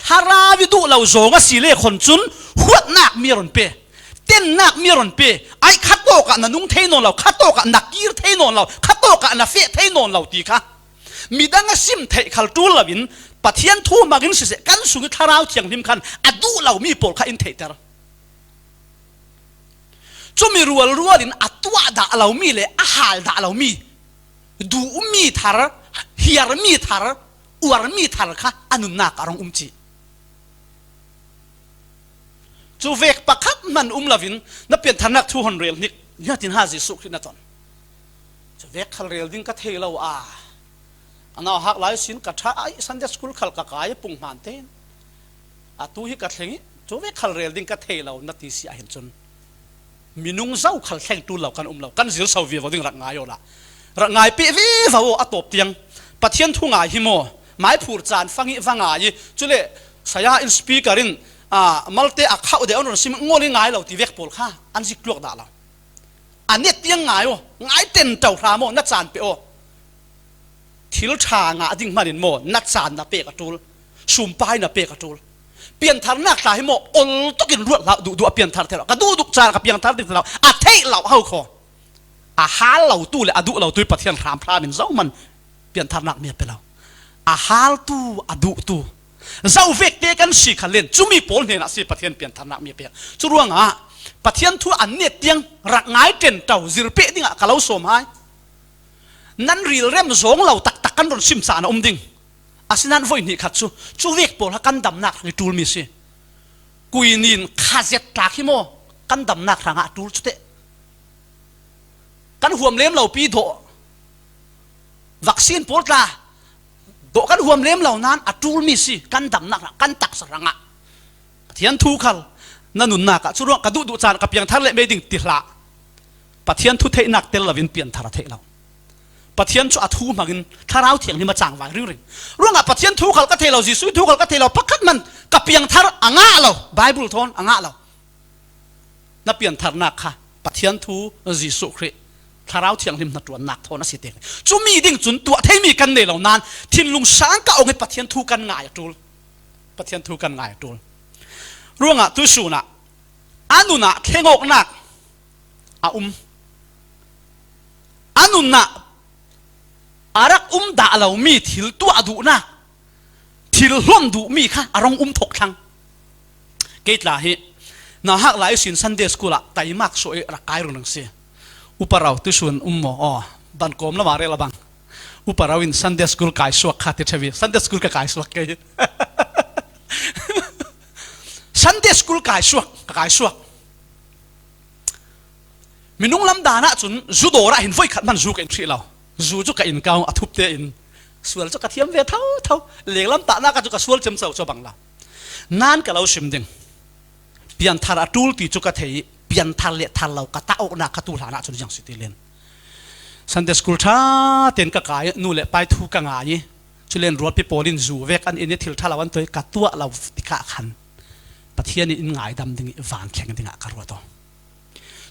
ถ้าเราวิดูเราโจงสิเล่คนจุนขวดนักมีรอนเปเต้นนักมีรอนเปไอ้ขัดโตกันนุ่งเทนนเราขัดโตกันนักกีร์เทนนเราขัดโตกันนักเฟะเทนนเราตีค่ะมีดังซิมเทขัลตูลวินปะเทียนทูมากินสิเสกันสุกิทาราวเทียงลิมคันดูเรามีโปลค่ะอินเทเตอร์จุมีรัวดินตัวด่าเรามีเลยหาลด่าเรามีดูมีทาร์เฮียร์มีทาร์อวร์มีทาร์ค่ะนุนนักอารมณ์จีจูเวกปะคับมันลาวินนับเป็นธนัก200นี่ยาติน50สุขินตอนจูเวกขัลเรียลดิ้งก็เทเราอันนั้นหักหลายสินกัดท้ายสันเดสกุลขัลกะกายปุ่งมันเต้นตู้ฮิกัดเลี้ยงจูเวกขัลเรียลดิ้งก็เทเรานัดที่เสียเห็นจนมีนุ่งเจ้าขัลแข่งตู้เรากันเรากันสิลสาวเวียว่าดิ้งรักง่ายอยู่ละรักง่ายปีวีว่าอัตบเตียงปะเทียนทุ่งง่ายหิโมไม้ผูดจานฟังง่ายจุเล่สายอินสปีกเกอรินมัลเตะข้าวเดี๋ยวเราสิมงอลิง่ายเราที่เวกโพลค่ะอันสิกลวกด่าเราอันนี้เตียงง่ายง่ายเต็นเจ้าพระโมนัดจานเปโอทิลชางาดิ่งมาดินโมนัดจานนับเปกระตูลสุ่มไปนับเปกระตูลเปลี่ยนทางนักตายโมอลตุกินรวดเราดูเปลี่ยนทางเท่าก็ดูจานกับเปลี่ยนทางติดเราเทเราเข้าคอหาเราตู้เลยดูเราตู้ปะเทียนพรามพรามินเจ้ามันเปลี่ยนทางนักเมียไปเราหาตู้ดูตู้เจ้าเวกเตกันสิขันเล่นจุมีโพลเนี่ยนะสิปะเทียนเปลี่ยนทางนักเมียไปจุรวงปะเทียนทั่วอันเนียเตียงรักง่ายเต็นเต่าจิรเปดิ่งกะเราสมหายนั่นรีเริ่มสงเราตักกันรนซิมสานดิ่ง อาศินันvoiนี่ขัดชูเวกปอลกันดำนักในตูลมิสิกุยนินขาเจ็ดตาขี้โมกันดำนักทางตูลชุดเตกันห่วมเลี้ยมเหล่าปีโดวัคซีนปอลตาโดกันห่วมเลี้ยมเหล่านั้นตูลมิสิกันดำนักกันตักสรังะเทียนทูขัลนั่นนุนนักชุดว่ากระดูดูจานกับยังทะเลไม่ดิ่งติละปะเทียนทุเทนักเตลลวินเปลี่ยนทาระเทเราปะเทียนชุอาทูมากินถ้าเราเถียงนี่มาจางไว้เรื่องปะเทียนทูขัลก็เทเราจีซุยทูขัลก็เทเราพักกันมันกับยังทาระอ่างเราไบเบิลทอนอ่างเรานับเปลี่ยนทาระนักค่ะปะเทียนทูจีซุคริถ้าเราเถียงนี่มันตัวนักทอนนั่นสิเด็กจุมีดิ่งจุนตัวเทมีกันในเหล่านั้นทินลุงช้างก็เอาไงปะเทียนทูกันง่ายตูลปะเทียนทูกันง่ายตูลเรื่องตุสูนะอันนู้นนะเข่งอกนักอันนู้นนะอารักด่าเรามีทิลตัวดูนะทิลล้นดูมีค่ะอารมณ์ถกทังเกิดละเหน่าฮักหลายสินซันเดย์สกูละแต่มากสวยรักไกรุ่งนังเสียอุปราตุส่วนหมอบันกอมละมาเรละบังอุปราวินซันเดย์สกูลกายสวกขาติเทวีซันเดย์สกูลกายสวกเกยซันเดย์สกูลกายสวกมินุ่งลำดานะจุนจูโดระหินไฟขัดมันจูกันที่เราจูจุกอินเกาอัทุบเตอินส่วนจุกเทียมเวทเท่าเหลียงลำตาหน้ากันจุกส่วนจำเสาจะบังเรานั่นก็เราชิมดึงเปลี่ยนทาราตูลตีจุกเทียเปลี่ยนทาเลทาเรากะตาอกนักกะตูหานะจุนยังสิติเลนซันเดย์สกูลท่าเต็นกะกายนู่นแหละไปทุกกะงายจุเลนรวดไปโปลินจูเวกันอินเนทิลท่าเราวันตัวกะตัวเราติกะขันปะเทียนอินง่ายดำดึงวานแข็งดึงกะรัวตัว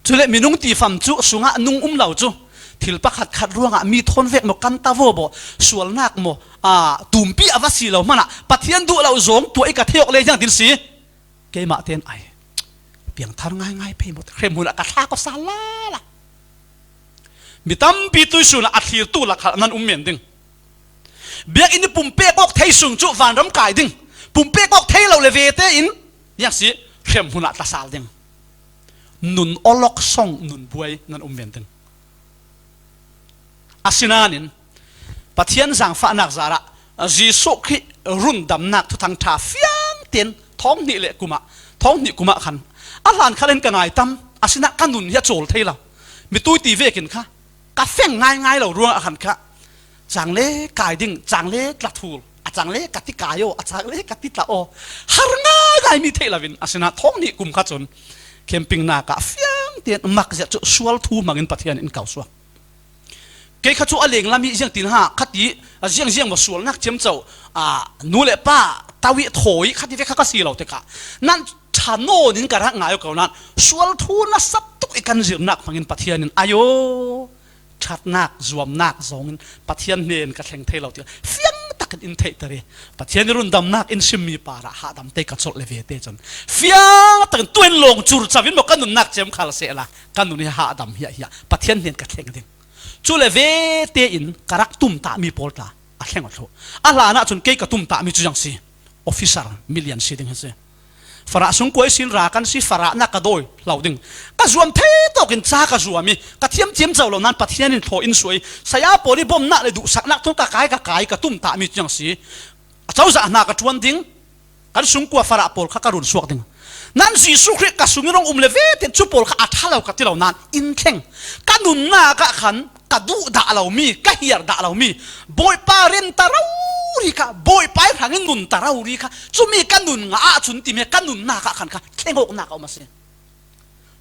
จุเลมินุ่งตีฟัมจุสุงะนุ่งเหล่าจุทิลปักขัดร่วงมีทนเวกโมกันตาโวบสวลนักโมตุ่มปีอวสีเหล่ามันปะเทียนดูเราสงตัวเอกเทียกเลยยังดินสีเกยมาเตียนไอเปียงทางง่ายไปหมดเครมุนอากาศก็สาลาละมีตั้มปีตุยสุนอัดทีตู้ละขัดนั้นเมียนดึงเบียกอินปุ่มเป๊กอกไทยสุงจุฟานรำกายดึงปุ่มเป๊กอกไทยเราเลเวเตอินยังสิเครมุนอัตสาลดึงนุนอล็อกส่งนุนบวยนั่นเมียนดึงอาศินานินปะเทียนสังฟ้านักจาระจีสุขีรุ่นดำนักทุกทางท่าเฟียงเตียนท้องนี่เละกุมะขันอาหารข้าเล่นกันไงตั้มอาศินากันนุนยาโจลเทล่ามีตุ้ยตีเวกินค่ะกาเฟ่งง่ายเรารวงอาหารค่ะจังเล่กายดิ่งจังเล่กระทูลจังเล่กัติกายโอจังเล่กัติตาโอหาง่ายมีเทลาวินอาศินาท้องนี่กุมขัดจนเคมปิงนากาเฟียงเตียนมักจะจุสวลทูมักินปะเทียนอินเก่าสัวเกี่ยขจูอเลียงลามีเสียงตินหาขัดยีเสียงมาสวนนักเจียมเจ้านู่นแหละป้าตาวิถอยขัดยีเวข้าก็สีเราเตะกะนั่นชาโน่นินกระหังง่ายกว่านั้นสวนทูน่ะสับตุกอีกันเสียงนักฟังอินปะเทียนนินอายุชัดนักรวมนักสองปะเทียนเนียนกระแทงเทเราเตะเฟียงตักอินเทตเลยปะเทียนรุ่นดำนักอินชิมีปาระหาดำเตะกระชดเลเวเตจนเฟียงตักตัวลงจูร์จาวินบอกกันนุ่นนักเจียมขาลเสละกันนุ่นนี่หาดำเฮียปะเทียนเนียนกระแทงเด้งจุเลเวเตอินกรักตุ่มตามีโพลตาอาแข่งกันโถอาลานะจนเกยกตุ่มตามีจุจังซีออฟฟิศาร์มิลเลียนซีดิ้งเฮเซฟาระสงกวยสินรากันซีฟาระนักกระโดยเหล่าดิ้งกระจวมเทตกินจ้ากระจวมีกระเทียมเจียมเจ้าเหล่านั้นปะเทียนินโถอินสวยสยามโพลีบอมนักเลยดูสักนักทุ่งกะกายกระตุ่มตามีจุจังซีเจ้าจะนักกระจวนดิ้งกันสงกวยฟาระโพลข้ากระรุนสวกดิ้งนั่นสิสุขกระสุนรองเลเวเตจุโพลข้าอัฐาเรากระติเหล่านั้นอินเข่งกันนุนนากะขันกระดูด่าเรามีกะเฮียด่าเรามีบอยปาเรนตาเราริกะบอยไปทางนุนตาเราริกะจุมีกันนุนงาจุนติเมกันนุนนากะขันกะเข่งอกนากเอามาเสีย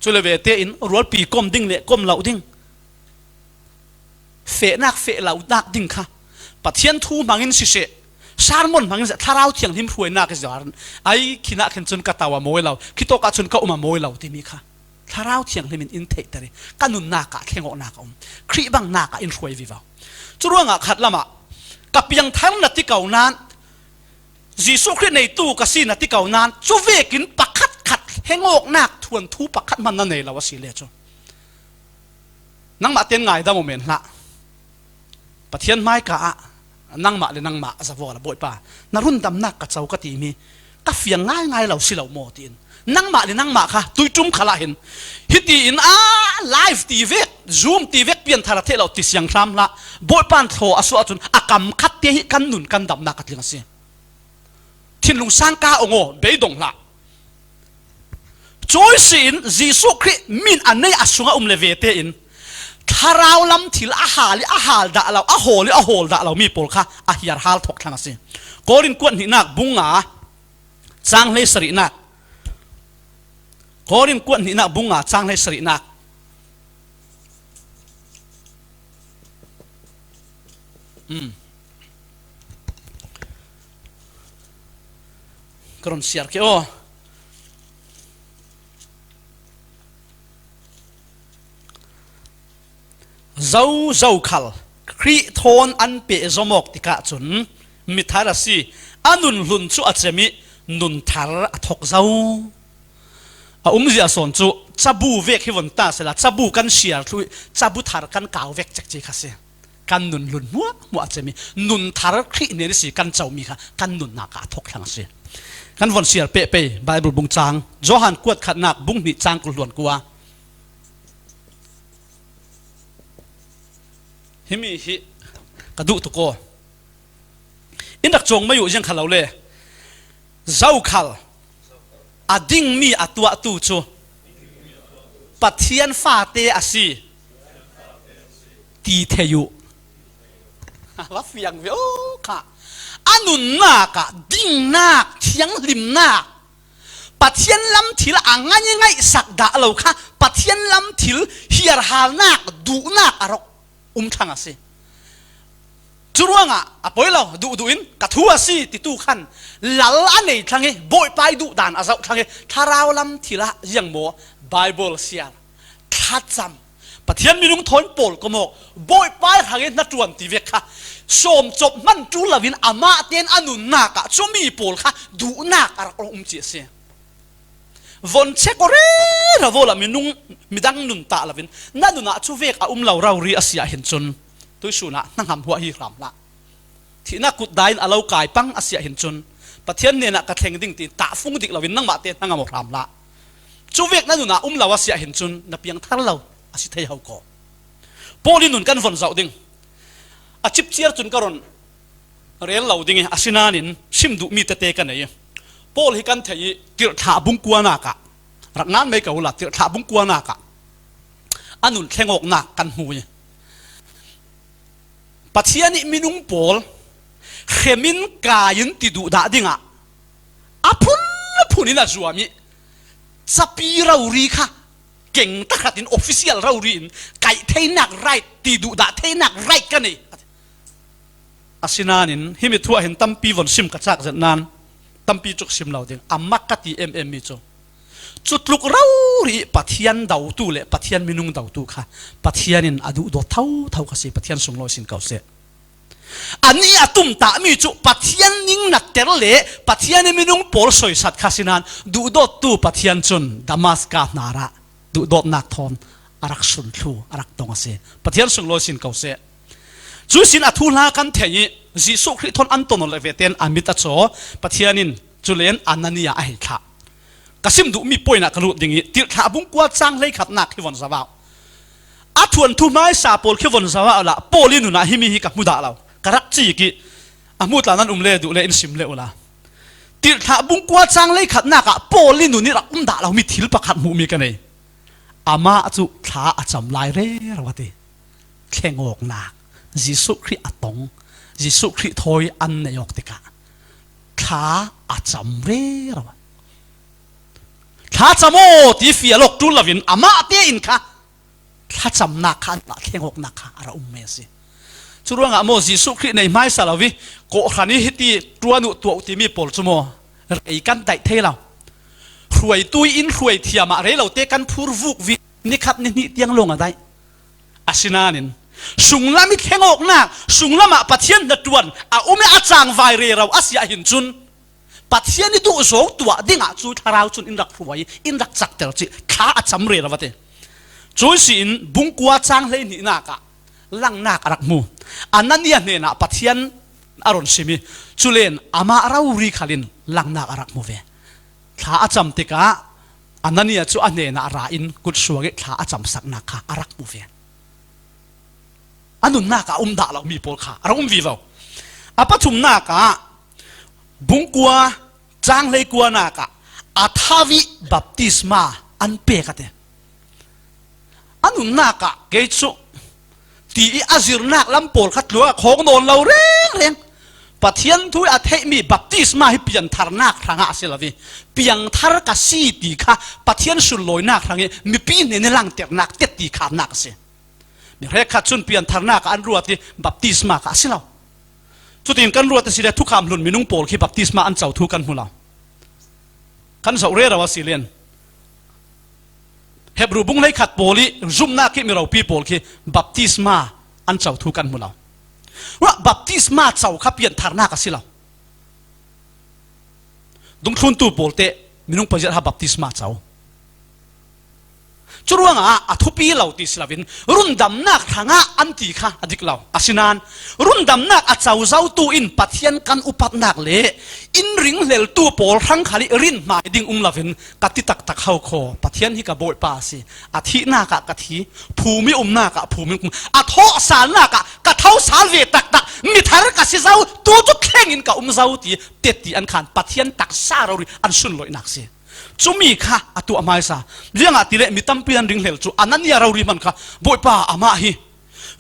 จุเลเวเตอินรัวปีกอมดิ้งเละกอมเหล่าดิ้งเฟนักเฟเหล่านักดิ้งค่ะปัจเจียนทูมังอินสิเสชาร์มอนมังอินถ้าเราเที่ยงทิมรวยนักจะจารไอ้ขีนักขันจนกะตาวมวยเราคิดโตกะจนกะอุมามวยเราที่มีค่ะถ้าเราเที่ยงทิมินอินเทตเลยกันนุนนากะเข่งอกนากครีบังนากะอินรวยวิวาจุร่วงขัดละมากับยังทั้งนัดที่เก่านั้นจีสุคริในตู้กษีนัดที่เก่านั้นจูเวกินปักขัดเฮงอกนักทวนทูปักขัดมันนั่นเองเราว่าสิเลจูนั่งมาเตียนไงได้โมเมนต์ละปะเทียนไม้กะนั่งมาเลยนั่งมาสะวอละบ่อยป่านารุ่นดำนักกับเจ้ากะตีมีกะเฟียงง่ายเราสิเราโมตีน นั่งมาเลยนั่งมาค่ะตุยจุ่มขลาเห็นฮิตีอินไลฟ์ทีเวกซูมทีเวกเปลี่ยนทาร์เทเราติดเสียงครามละบอยปันโทอสวะจุนอากำคัดเตียกันหนุนกันดับนักกันเสียทินลุงสร้างก้าองโอเบยดงละจอยสินจีสุคริมินอันนี้อสุงเลเวเตอินทาราวลำทิลอาหาลิอาหาลด่าเราอาโหลิอาโหลด่าเรามีปลค่ะอาฮิยาร์ฮัลทกทางเสียกอรินกวนหินักบุงงาจางเลสรินักกอรินกวนหินักบุงงาจางเลสรินักกรอนเสียร์เกี่ยวเจ้าขัลครีทอนอันเปะจมอกติกะจุนมิทาราสีอันุนลุนจูอัจมินุนทาร์ทกเจ้าจีอาสอนจูจับบูเวกฮิวันตาเสละจับบูกันเชียร์ทุยจับบูทาร์กันกาวเวกจักจีค่ะเสียกันนุนลุนมัวอัจมินุนทาร์ครีเนี่ยสิกันเจ้ามีค่ะกันนุนนักทกทั้งเสียกันวันเชียร์เปะไบเบิลบุงจางโจฮันกวดขัดนักบุงนิจางกุลวนกัวฮิมีฮิกระดูตุโกอินดักจงไม่อยู่ยังขลาวเล่เจ้าขลอดิ่งมีอตัวตูจูปัทเทียนฟาเตอสีตีเทยุว่าเฟียงเวโอค่ะอันุนนักดิ่งนักเทียงริมนักปัทเทียนลำถิลอ่างง่ายสักดาเราค่ะปัทเทียนลำถิลเฮียร์ฮาลนักดูนักอรกทางสิจุดว่างอ่ะปอยเราดูอินกัทัวสิติตูขันหลังอันนี้ทางนี้บอยไปดูด่านอาเจ้าทางนี้ถ้าเราลำทีละยังโมไบเบิลเสียทัดจำปะเทียนมีลุงทนปอลก็โมบอยไปทางนี้นัดจวนทีเวกค่ะสมจบมันจูลวินอามาเตียนอนุนักจมีปอลค่ะดูนักอะไรเจียเสียวันเช็คก็เรื่องเราละมีนุ่งมีดังนุนตาละวินนั่นนุนชูเวกเราเรียเสียเห็นจนตัวสุนัขนั่งทำหัวหิรำละที่นักกุดได้เรากายปังเสียเห็นจนประเทศเนี่ยนักกระเทงดิ่งตีตาฟุ้งดิ่งเราวินนั่งมาเตียนนั่งหมกรำละชูเวกนั่นนุนเราเสียเห็นจนนับยังท่าเราสิเทียเขาก็พอลินุนกันฝนเสาดิ่งจิบเชียร์จนกระรอนเรียนเราดิ่งสินานินชิมดูมีเตะกันเนี่ยพอลิกันเทียติดถาบุงกัวนักรักงานไม่เก่าละติดถาบุงกัวนักอันนุนแข่งออกนักกันหูยปัจจัยนี้มีนุ่งปอลเขมินกายินติดูด่าดิ่งพูนี่นะจัวมีสปีเรารีค่ะเก่งตะขัดอินออฟฟิเชียลเรารีนไก่เทนักไรติดูด่าเทนักไรกันนี่สินานินฮิมิทัวเห็นตั้มปีวันซิมกระจากจากนั้นตั้มปีจุกซิมเราดิ่งมักกะตีมีโจจุดลุกเรารีปัทยันดาวตูเล่ปัทยันมินุงดาวตูค่ะปัทยันินอดูดเท่ากันสิปัทยันส่งโลสินเก่าเสอันนี้ตุ่มตามีจุปัทยันนิ่งนัดเตลเล่ปัทยันมินุงปอลสอยสัตว์ข้าสินันดูดตูปัทยันจุนดามัสกานาระดูดนักทอนอารักสุนทูอารักตองเสปัทยันส่งโลสินเก่าเสจุสินอทุลากันเทียจีสุคริทอนอันตโนเลเวเตนอามิตาโซปัทยันินจุเลนอันนันยาไอค่ะกสิมดูมีป่วยนักรูดิ่งนี้ติดขาบุ้งกวาดจ้างเลยขัดนักที่วันสาวอาทวนทุ่มไม้สาปอลที่วันสาวละปอลินุนะฮิมีฮิกับมุดาเรากระรักจีกิมุดลานั้นเลดูเลอินซิมเลวละติดขาบุ้งกวาดจ้างเลยขัดนักปอลินุนี่รักด่าเรามีทิลประคัดมูมีกันเลยอามาจุขาอาจำลายเร่เราวะทีแข่งออกนักจิสุคริอัตงจิสุคริทอยอันเนยอกติกาขาอาจำเร่เราถ้าจำโอ้ที่ฟิลล์จุลวินอามาเตียอินค่ะถ้าจำนักขันละเข่งออกนักค่ะเราเมสิชุดว่างโมจิสุคริในไม้สารวิโกขันนี้ที่ตัวนุตัวอุติมีปอลจโมไอ้กันไต่เทเรารวยตุยอินรวยเทียมาอะไรเราเตะกันพูดวุกวินี่ขัดนี่เตียงลงอะไรอาศินานินสุงละมิเข่งออกนักสุงละมาปัทยันนัดวันอุเมอาจางไวเรเราอาศัยหินจุนปัจจัยนี้ตัวโซ่ตัวดิ่งจูทาราวจุนอินรักรวยอินรักจักเตลจิขาอัจฉริยะวะเตจุยสินบุงกัวจางเลยนี่นักลังนักรักมูอันนั้นเนี่ยนะปัจจัยอารมณ์สิมีจุเลนอามาเรารีขลินลังนักรักมูเวขาอัจฉริยะ อันนั้นเนี่ยจู่อันเนน่าราอินกุศลเกล้าอาจำสักนักขาอารักมูเวียนอันนู้นนักอุ้มด่าเรามีโปลขาเราอุ้มวิวอาปัจจุบันนักบุงกัวจางเลยกัวนักอาทาวิบัพติสมาอันเปกันเองอันนู้นนักเกจุตีอาจิรนักลำโปลขัดลัวของโดนเราเร่งปะเทียนทุยอาเทมีบัพติสมาให้เปลี่ยนทารนักทางอาเซลวีเปลี่ยนทารกสีตีค่ะปะเทียนสุดลอยนักทางนี้มีปีนในหลังเตะนักเตะตีขานักเสียมีเรื่องขัดจุนเปลี่ยนทารนักอันรัวที่บัพติสมาค่ะสิเราจุดนี้กันรัวแต่สิเดทุกคำหลุนมีนุ่งโปลที่บัพติสมาอันเจ้าทุกันหัวเรากันเสาเรียเราว่าสิเลียนเฮบรูบุงเลยขัดโปลีจุ่มนักที่มีเราปีโปลที่บัพติสมาอันเจ้าทุกันหัวเราว่าบัพติสมาเจ้าขับเปลี่ยนทารนักสิเราดงทุนตูโปลเตมีนุ่งประเจตหาบัพติสมาเจ้าจุดว่าอาทุปีเหล่าติสลาวินรุ่นดำนักทางอันตีค่ะอดีกเหล่าอาศินานรุ่นดำนักอาเจ้าเจ้าตูอินปัทยันกันอุปัตนักเละอินริงเลลตูโปลทั้งขาลิรินมาดิ่งลาวินกัติตักเข้าคอปัทยันฮิกาโบยปาสิอาทินักกะทิภูมินักภูมิอาทอสารนักกะเท้าสารเวตักมีทารกสิเจ้าตัวจุดแข่งอินกับเจ้าตีเตตีอันขันปัทยันตักซาเราอันสุนลอยนักสิจุมีค่ะตัวอามาสาเรื่องติเลมีตั้มเปลี่ยนริงเหลจูอันนั้นเนี่ยเราริมันค่ะบ่อยป้าอามาฮี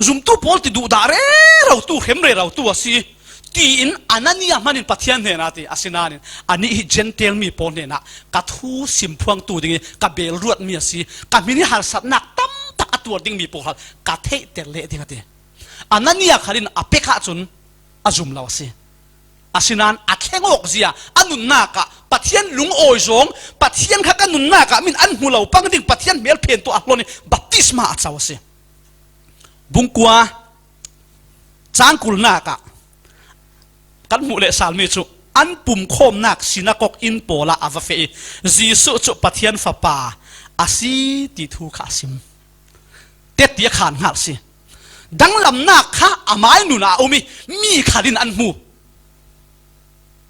จุมตู้พอลติดูดาเร่เราตู้เข้มเร่เราตัวสิตีอินอันนั้นเนี่ยมันอินปัทยันเนี่ยนะที่อาศินานินอันนี้ฮิเจนเทลมีพอเนี่ยนะกัดหูสิมพวงตัวดิ่งกับเบลรวดมีสิกับมินิฮาร์สัตนักตั้มตักตัวดิ่งมีพอลกัดเทเตลเล่ดิ่งที่อันนั้นเนี่ยขันอเปกะจุนอาจุมเราสิอาศินานอาเข่งออกเสียอันนุนนักปัทยันลุงโอยจงปัทยันข้ากันนุนนักมินอันหูเราปังดิ่งปัทยันเบลเพนตัวอัลลอนี่บัพติสมาอัศวสิบุงกัวจางกุลนักกันมูเลสาลมิจุอันปุ่มโคมนักสินักกอินโปลาอาวเฟย์จีสุจุปัทยันฟ้าป่าอาศิติทูขาซิมเต็ดเดียขานหักสิดังลำนักข้าอามัยนุนาอุมีขาดินอันมู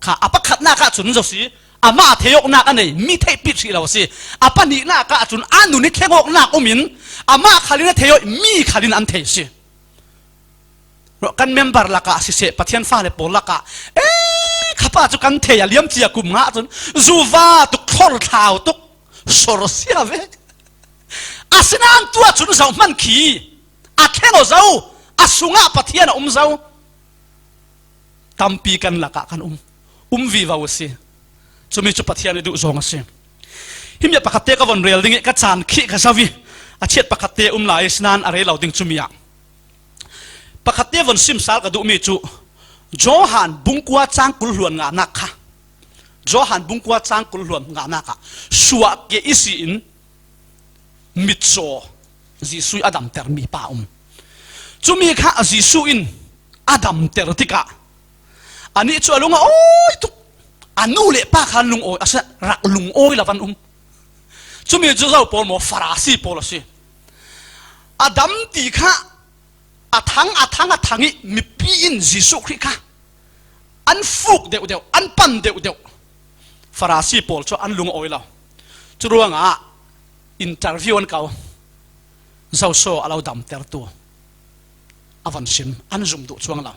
ข้าอภักขัดนักข้าจุนเจ้าสิอามาเทยกนักอันนี้มีเทปิดสิเราสิอภันินักข้าจุนอันนุนิเทงอกนักอุมินอามาขาดินเทยมีขาดินอันเทสิกันเมมเบอร์ละกะสิเสปัทยันฟ้าเลปอละกะข้าพเจ้ากันเทียเลี้ยมเจียกุมงะจนจูวาตุกทอลท้าวตุกสรเสียเวอาศินานตัวจุนเจ้ามันขี้อาแค่เราเจ้าอาสุงะปัทยันเจ้าตัมปีกันละกะกันวิวาวสิจะมีจุดปัทยันดูจงสิหิมยาปกติกับวันเรียลดิ้งก็จานขี้กับสวีอาเชียปกติลายสนานอะไรเราดิ้งจุมียปกติวันซิมซาลก็ดูมีจุโจฮันบุงกัวจางกุลหลวนงานักค่ะโจฮันบุงกัวจางกุลหลวนงานักค่ะชัวเกอิสินมิดโซจีสุยอดัมเตอร์มีป้าจุมีค่ะจีสุอินอดัมเตอร์ติกะอันนี้ชัวลุงโอ้ยตุอันนู้นเละป้าขันลุงโอ้ยอาศัยรักลุงโอ้ยละวันจุมีจุดเราปอลโมฟาราซีปอลสิอดัมติค่ะอาทังอีมีปีอินจิสุคริค่ะอันฟุกเดียวอันปันเดียวฟาราซีปอลชัวอันลุงโอ้ยเราจุดว่าง่ะอินเตอร์วิวอันเก่าเจ้าโซ่เราดำเตอร์ตัวอวันซิมอันจุ่มดูช่วงเรา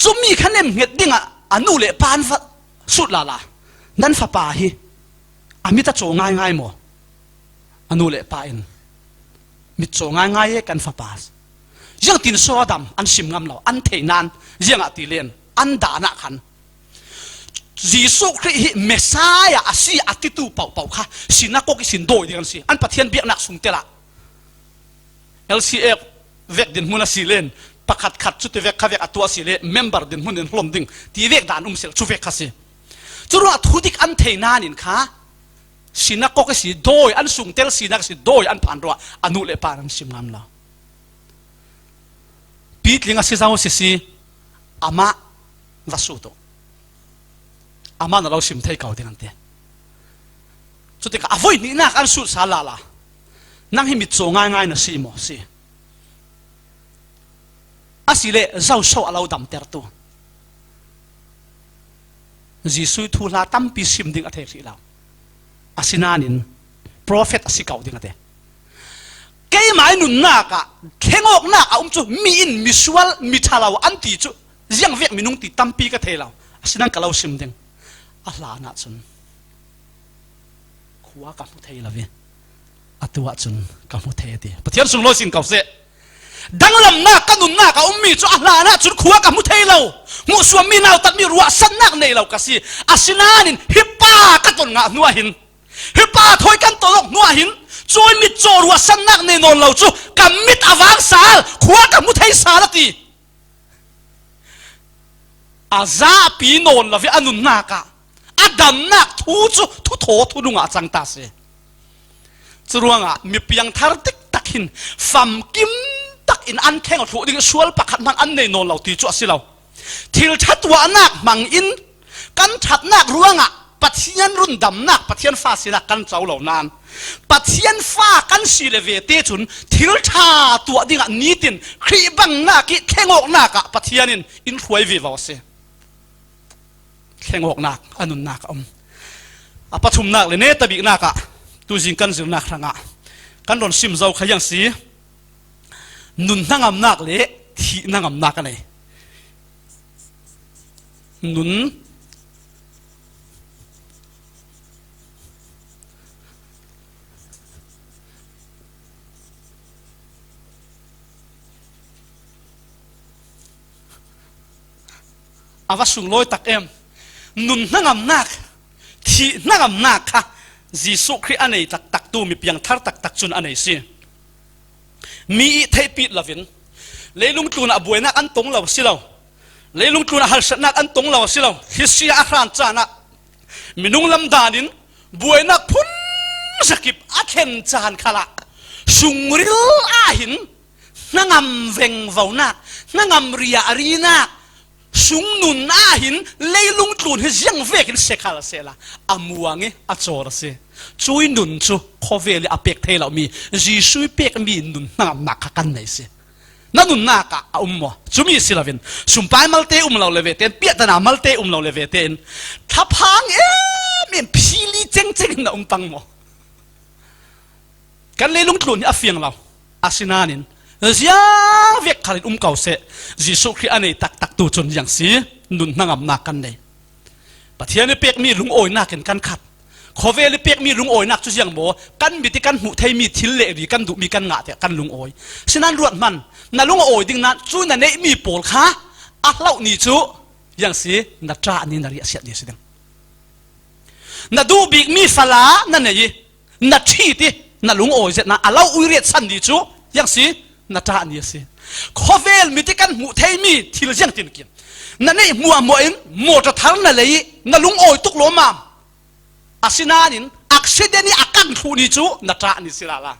จุ่มมีคะแนนเหตุดิ่งอันนู้นเละปานสุดละนั่นฟ้าป่าฮีอามิตาโจง่ายมั้งอันนู้นเละปานมิตรโจง่ายกันฟ้าป่ายังตินโซดำอันซิมงามเราอันเทนันยังติเลียนอันดานักขันจีสุคริสเมสายาอาศัยอัติตูเป่าค่ะสินักก็สินโดยเดียวกันสิอันปะเทียนเบียนักสุงเตละ LCF เวกดินมุนสิเลนประคัดชุดเวกข้าเวกตัวสิเลเมมเบอร์ดินมุนดินลมดิ่งที่เวกด่านเสลชุดเวกค่ะสิจุดว่าทุติกอันเทนานินค่ะสินักก็สิโดยอันสุงเตลสินักสิโดยอันผ่านรัวอนุเลปานันสิมงามละปีดลิงอาศัยเจ้าสิอามาวัสุโตอามันเราสิมเทยเก่าเดีกันเตะสุดที่ก็อภัยนี่นักอันสุดสาลาละนั่งให้มิดโจง่ายนะสิโมสิอาศัยเลยเจ้าโซ่เราดำเตอร์ตัวจีสุยทูลาตั้มปีสิมดิ่งอัฐเทศิเรา asinanin prophet asikau dingate ke mai nun na ka khengok na ka chu mi in misual mithalaw anti chu ziang vek minung ti tampi ka thelaw asinan kalau sim ding ala na chun khuwa ka mu thei lawe atwa chun ka mu thei ti pathian sung lo sin kau se danglam na ka nun na ka ummi chu ala na chun khuwa ka mu thei lo mu suam mi naw tat mi ruwa san nak nei lo ka si asinanin hipa ka ton nga nuwa hin hipa thoi kan tolok nuwa hin choi mit chorwa san nak nei non lo chu kam mit awang sal khuwa ka mu thei sal ti aza pi non la vi anun na ka adam nak thu chu thu tho thu lunga chang ta se churuanga mi piang thar tik takin fam kim tak in an kheng thu ding sual pakhat man an nei non lo ti chu asilo thil thatwa nak mang in kan that nak ruanga pathian run dam nak pathian fa sila kan chaw lo nan pathian fa kan si le ve te chun thil tha tu ding ni tin khri bang na ki khengok na ka pathianin in huai vi wa se khengok nak anun nak apathum nak le ne tabi nak ka tu jing kan zil nak ranga kan ron sim zau khayang si nun nangam nak le thi nangam nak nei nun avasung loi tak em nun nangam nak thi nangam nak kha jisu khri anei tak tak tu mi piang thar tak tak chun anei si mi thei pi lavin leilung tuna buena an tong law silaw leilung tuna hal satnak an tong law silaw hisia ahran chana minung lam danin buena phun sakip akhen chan khala sungril ahin nangam veng vauna nangam ria arina sung nun ahin leilung tun hi jiang vekin sekhala sela amuange achor se chui nun chu khoveli apek thela mi jisui pek mi nun nam nak kan nei se na nun naka ummo chumi silavin sumpai malte umlo leve ten piatana malte umlo leve ten thapang men phili cheng cheng na umpang mo kan leilung tun a fiang law asinanin ziang vek khalin kau se jisu khri anei tak tak tu chun yang si nun nangam na kan nei pathian pek mi lung oi na ken kan khat khove le pek mi lung oi nak chu jiang mo kan mi ti kan mu thei mi thil le ri kan du mi kan nga te kan lung oi sinan ruat man na lung oi ding na chu na nei mi pol kha a hlau ni chu yang si na tra ni na ri sia ni sidang na du big mi fala na nei na thi ti na lung oi zet na alau ui riat san ni chu yang si na ta ni si khovel mi ti kan mu thei mi thil jiang tin kin na nei mua mo in mo ta thar na lei na lung oi tuk lo mam asinanin accident akan thu ni chu na ta ni silala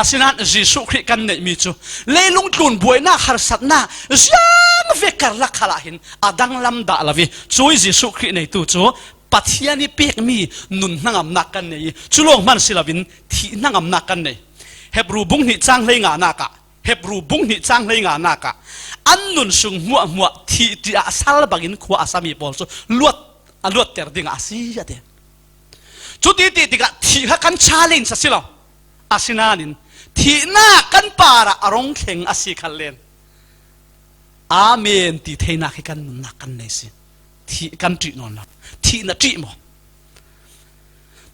asinan jisu khri kan nei mi chu leilung tlun buaina har satna jiang vekar la khala hin adang lam da lawi chui jisu khri nei tu chu pathiani pek mi nun nangam nak kan nei chulong man silawin thi nangam nak kan nei hebru bung ni chang lei nga na ka hebru bung ni chang lei nga na ka an nun sung muwa muwa thi ti a sal bagin khwa asami pol so luat ter ding asi ate chu ti ka thi ha kan challenge sa silo asinanin thi na kan para arong kheng asi khallen amen ti theina khi kan nun na kan nei si thi kan tri non la thi na tri mo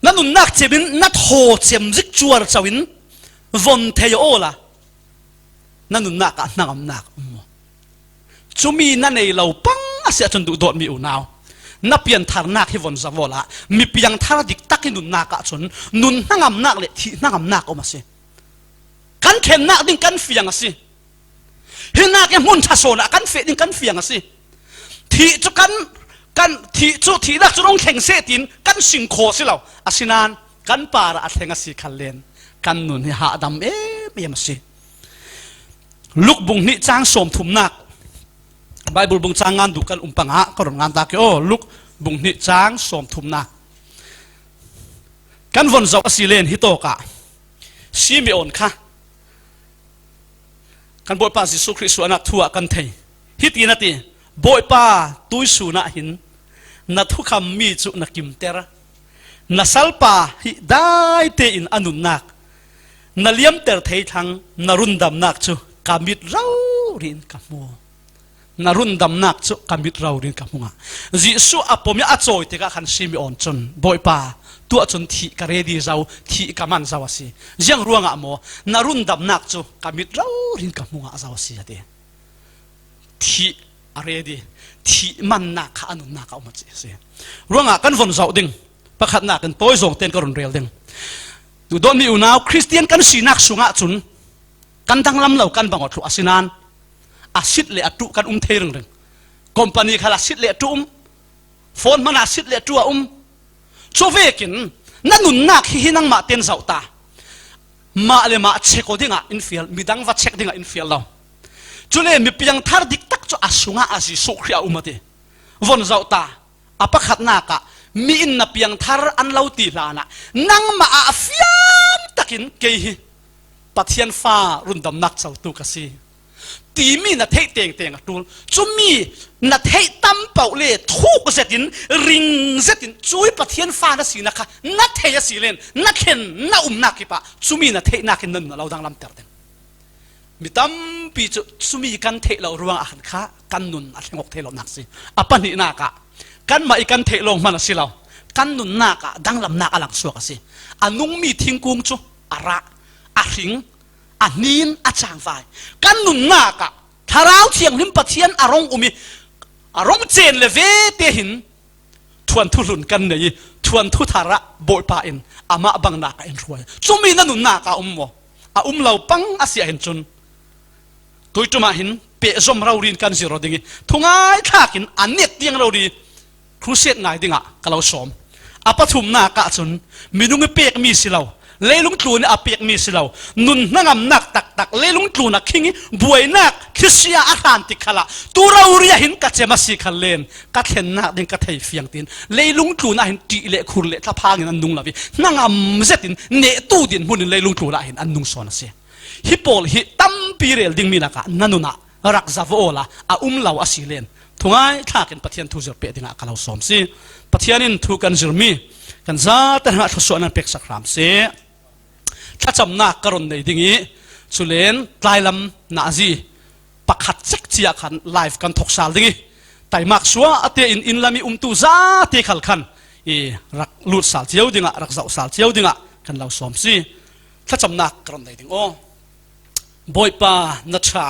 na nun nak chebin na tho chem zik chuar chawin von thei ola nanun nak nangam nak chumi na nei lo pang asia chun du dot mi u naw na pian thar nak hi von zavola mi piang thar dik takin nun naka chun nun nangam nak le thi nangam nak o ma se kan khen nak ding kan fiang asi hi nak e mun tha sona kan fe ding kan fiang asi thi chu kan thi chu thi nak chu rong kheng se tin kan sing kho si lo asinan kan para a thenga si khallen kan nun hi ha dam em si luk bung ni chang som thum nak bible bung chang ngan du kan umpanga karon ngan ta ke o luk bung ni chang som thum nak kan von zo asilen hi to ka si mi on kha kan boy pa jisu christ anak thua kan thei hi ti na ti boy pa tui su na hin na thu kham mi chu na kim ter nasalpa hi dai te in anun nak naliam ter thei thang narundam nak chu kamit rau rin kamu narundam nak chu kamit rau rin kamunga jisu apomya achoi te ka khan simi on chon boipa tu chon thi ka ready zau thi kaman zawasi jang ruanga mo narundam nak chu kamit rau rin kamunga zawasi ate thi ready thi man na kha anun na ka umachi se ruanga kan von zau ding pakhat na kan toy zong ten ka ron rel ding tu don mi unaw christian kan sinak sunga chun kan dang lam lo kan bangot lu asinan asit le atu kan thereng reng company khala sit le atu phone mana sit le atu chovekin nanun nak hi hinang ma ten zau ta ma le ma cheko dinga infiel midang va chek dinga infiel lo chule mi piang thar dik tak cho asunga asi sokhria umate von zau ta apakhat na ka mi in na piang thar an lo ti lana nang ma a fiam takin ke hi pathian fa rundam nak chau tu kasi ti mi na thei teng teng atul chumi na thei tam pau le thuk zetin ring zetin chui pathian fa na sina kha na thei si len na khen na na ki pa chumi na thei na kin nan na lo dang lam ter ten mi tam pi chumi kan thei lo ruang a kha kan nun a thengok thei lo nak si apani na ka kan ma ikan thei long man si lo kan nun na ka dang lam na alang suak si anung mi thingkung chu ara a hring anin achang vai kan nun na ka tharau thiang lim pathian arong umi arong chen le ve te hin thuan thu lun kan nei thuan thu thara boi pa in ama bang na ka in ruai chumi na nun na ka mo a lo pang asia hin chun toituma hin pe zom raurin kan zero dingi thungai thakin anet tiang rauri kruset ngai dinga kalau som apathum na ka chun minung pek mi silau leilung tlun a pek mi silau nun nangam nak tak tak leilung tlun a khingi buai nak khisia atlantic khala turauria hin ka chema si khallen ka thlen na ding ka thei fiang tin leilung tlun a hin ti le khur le tha phangin an nung lawi nangam zetin ne tu din mun leilung tlun a hin an nung sona se hi pol hi tam pirel ding minaka nanuna rak zavola a law asilen thungai thakin pathian thu zer pe dinga kalau som si pathianin thu kan zirmi kan za ta ha thuso an pek sakram se thacham na karon nei dingi chulen tlailam na ji pakhat chek chia khan live kan thoksal dingi taimak suwa ate in lami tu za te khal khan e rak lut sal chiau dinga rak zau sal chiau dinga kan law som si thacham na karon nei ding o boipa na cha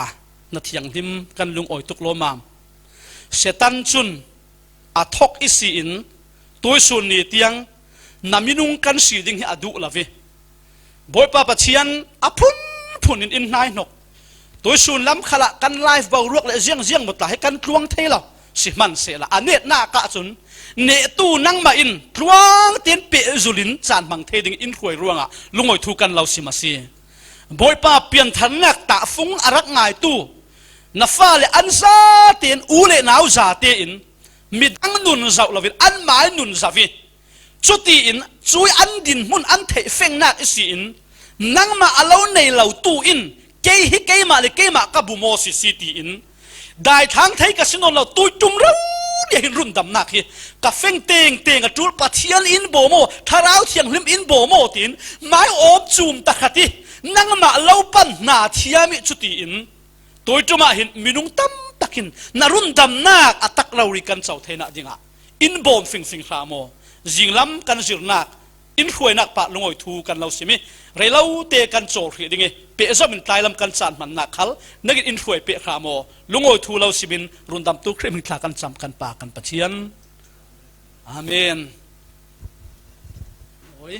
na thiang dim kan lung oi tuk lo mam setan chun a thok isi in toy sun ni tiang naminung kan si ding hi adu lawe boipa pathian apun phunin in nai nok toy sun lam khala kan live ba ruak le jiang jiang mot la he kan tluang thela si man se la anet na ka chun ne tu nang ma in tluang ten pe zulin chan mang the ding in khoi ruanga lungoi thu kan lau si ma si boipa pian than nak ta fung arak ngai tu na fa le an sa ten u le nau za te in midang nun zau lovin an mai nun zavi chuti in chui an din mun an thei feng nak isi in nangma alo nei lo tu in ke hi ke ma le ke ma ka bu mo si city in dai thang thei ka sinon lo tu tum ro ni hin run dam nak hi ka feng teng teng a tul pathian in bo mo tharau thiang lim in bo mo tin mai op chum ta khati nangma lo pan na thiami chuti in toituma hin minung tam takin narun dam nak atak lauri kan chau theina dinga in bom fing fing kha mo jinglam kan zirnak in khoi nak pa lungoi thu kan lo simi reilau te kan chol hri dinge pe zomin tailam kan chan man na khal nagin in khoi pe kha mo lungoi thu lo simin rundam tu khrem thla kan cham kan pa kan pathian amen oi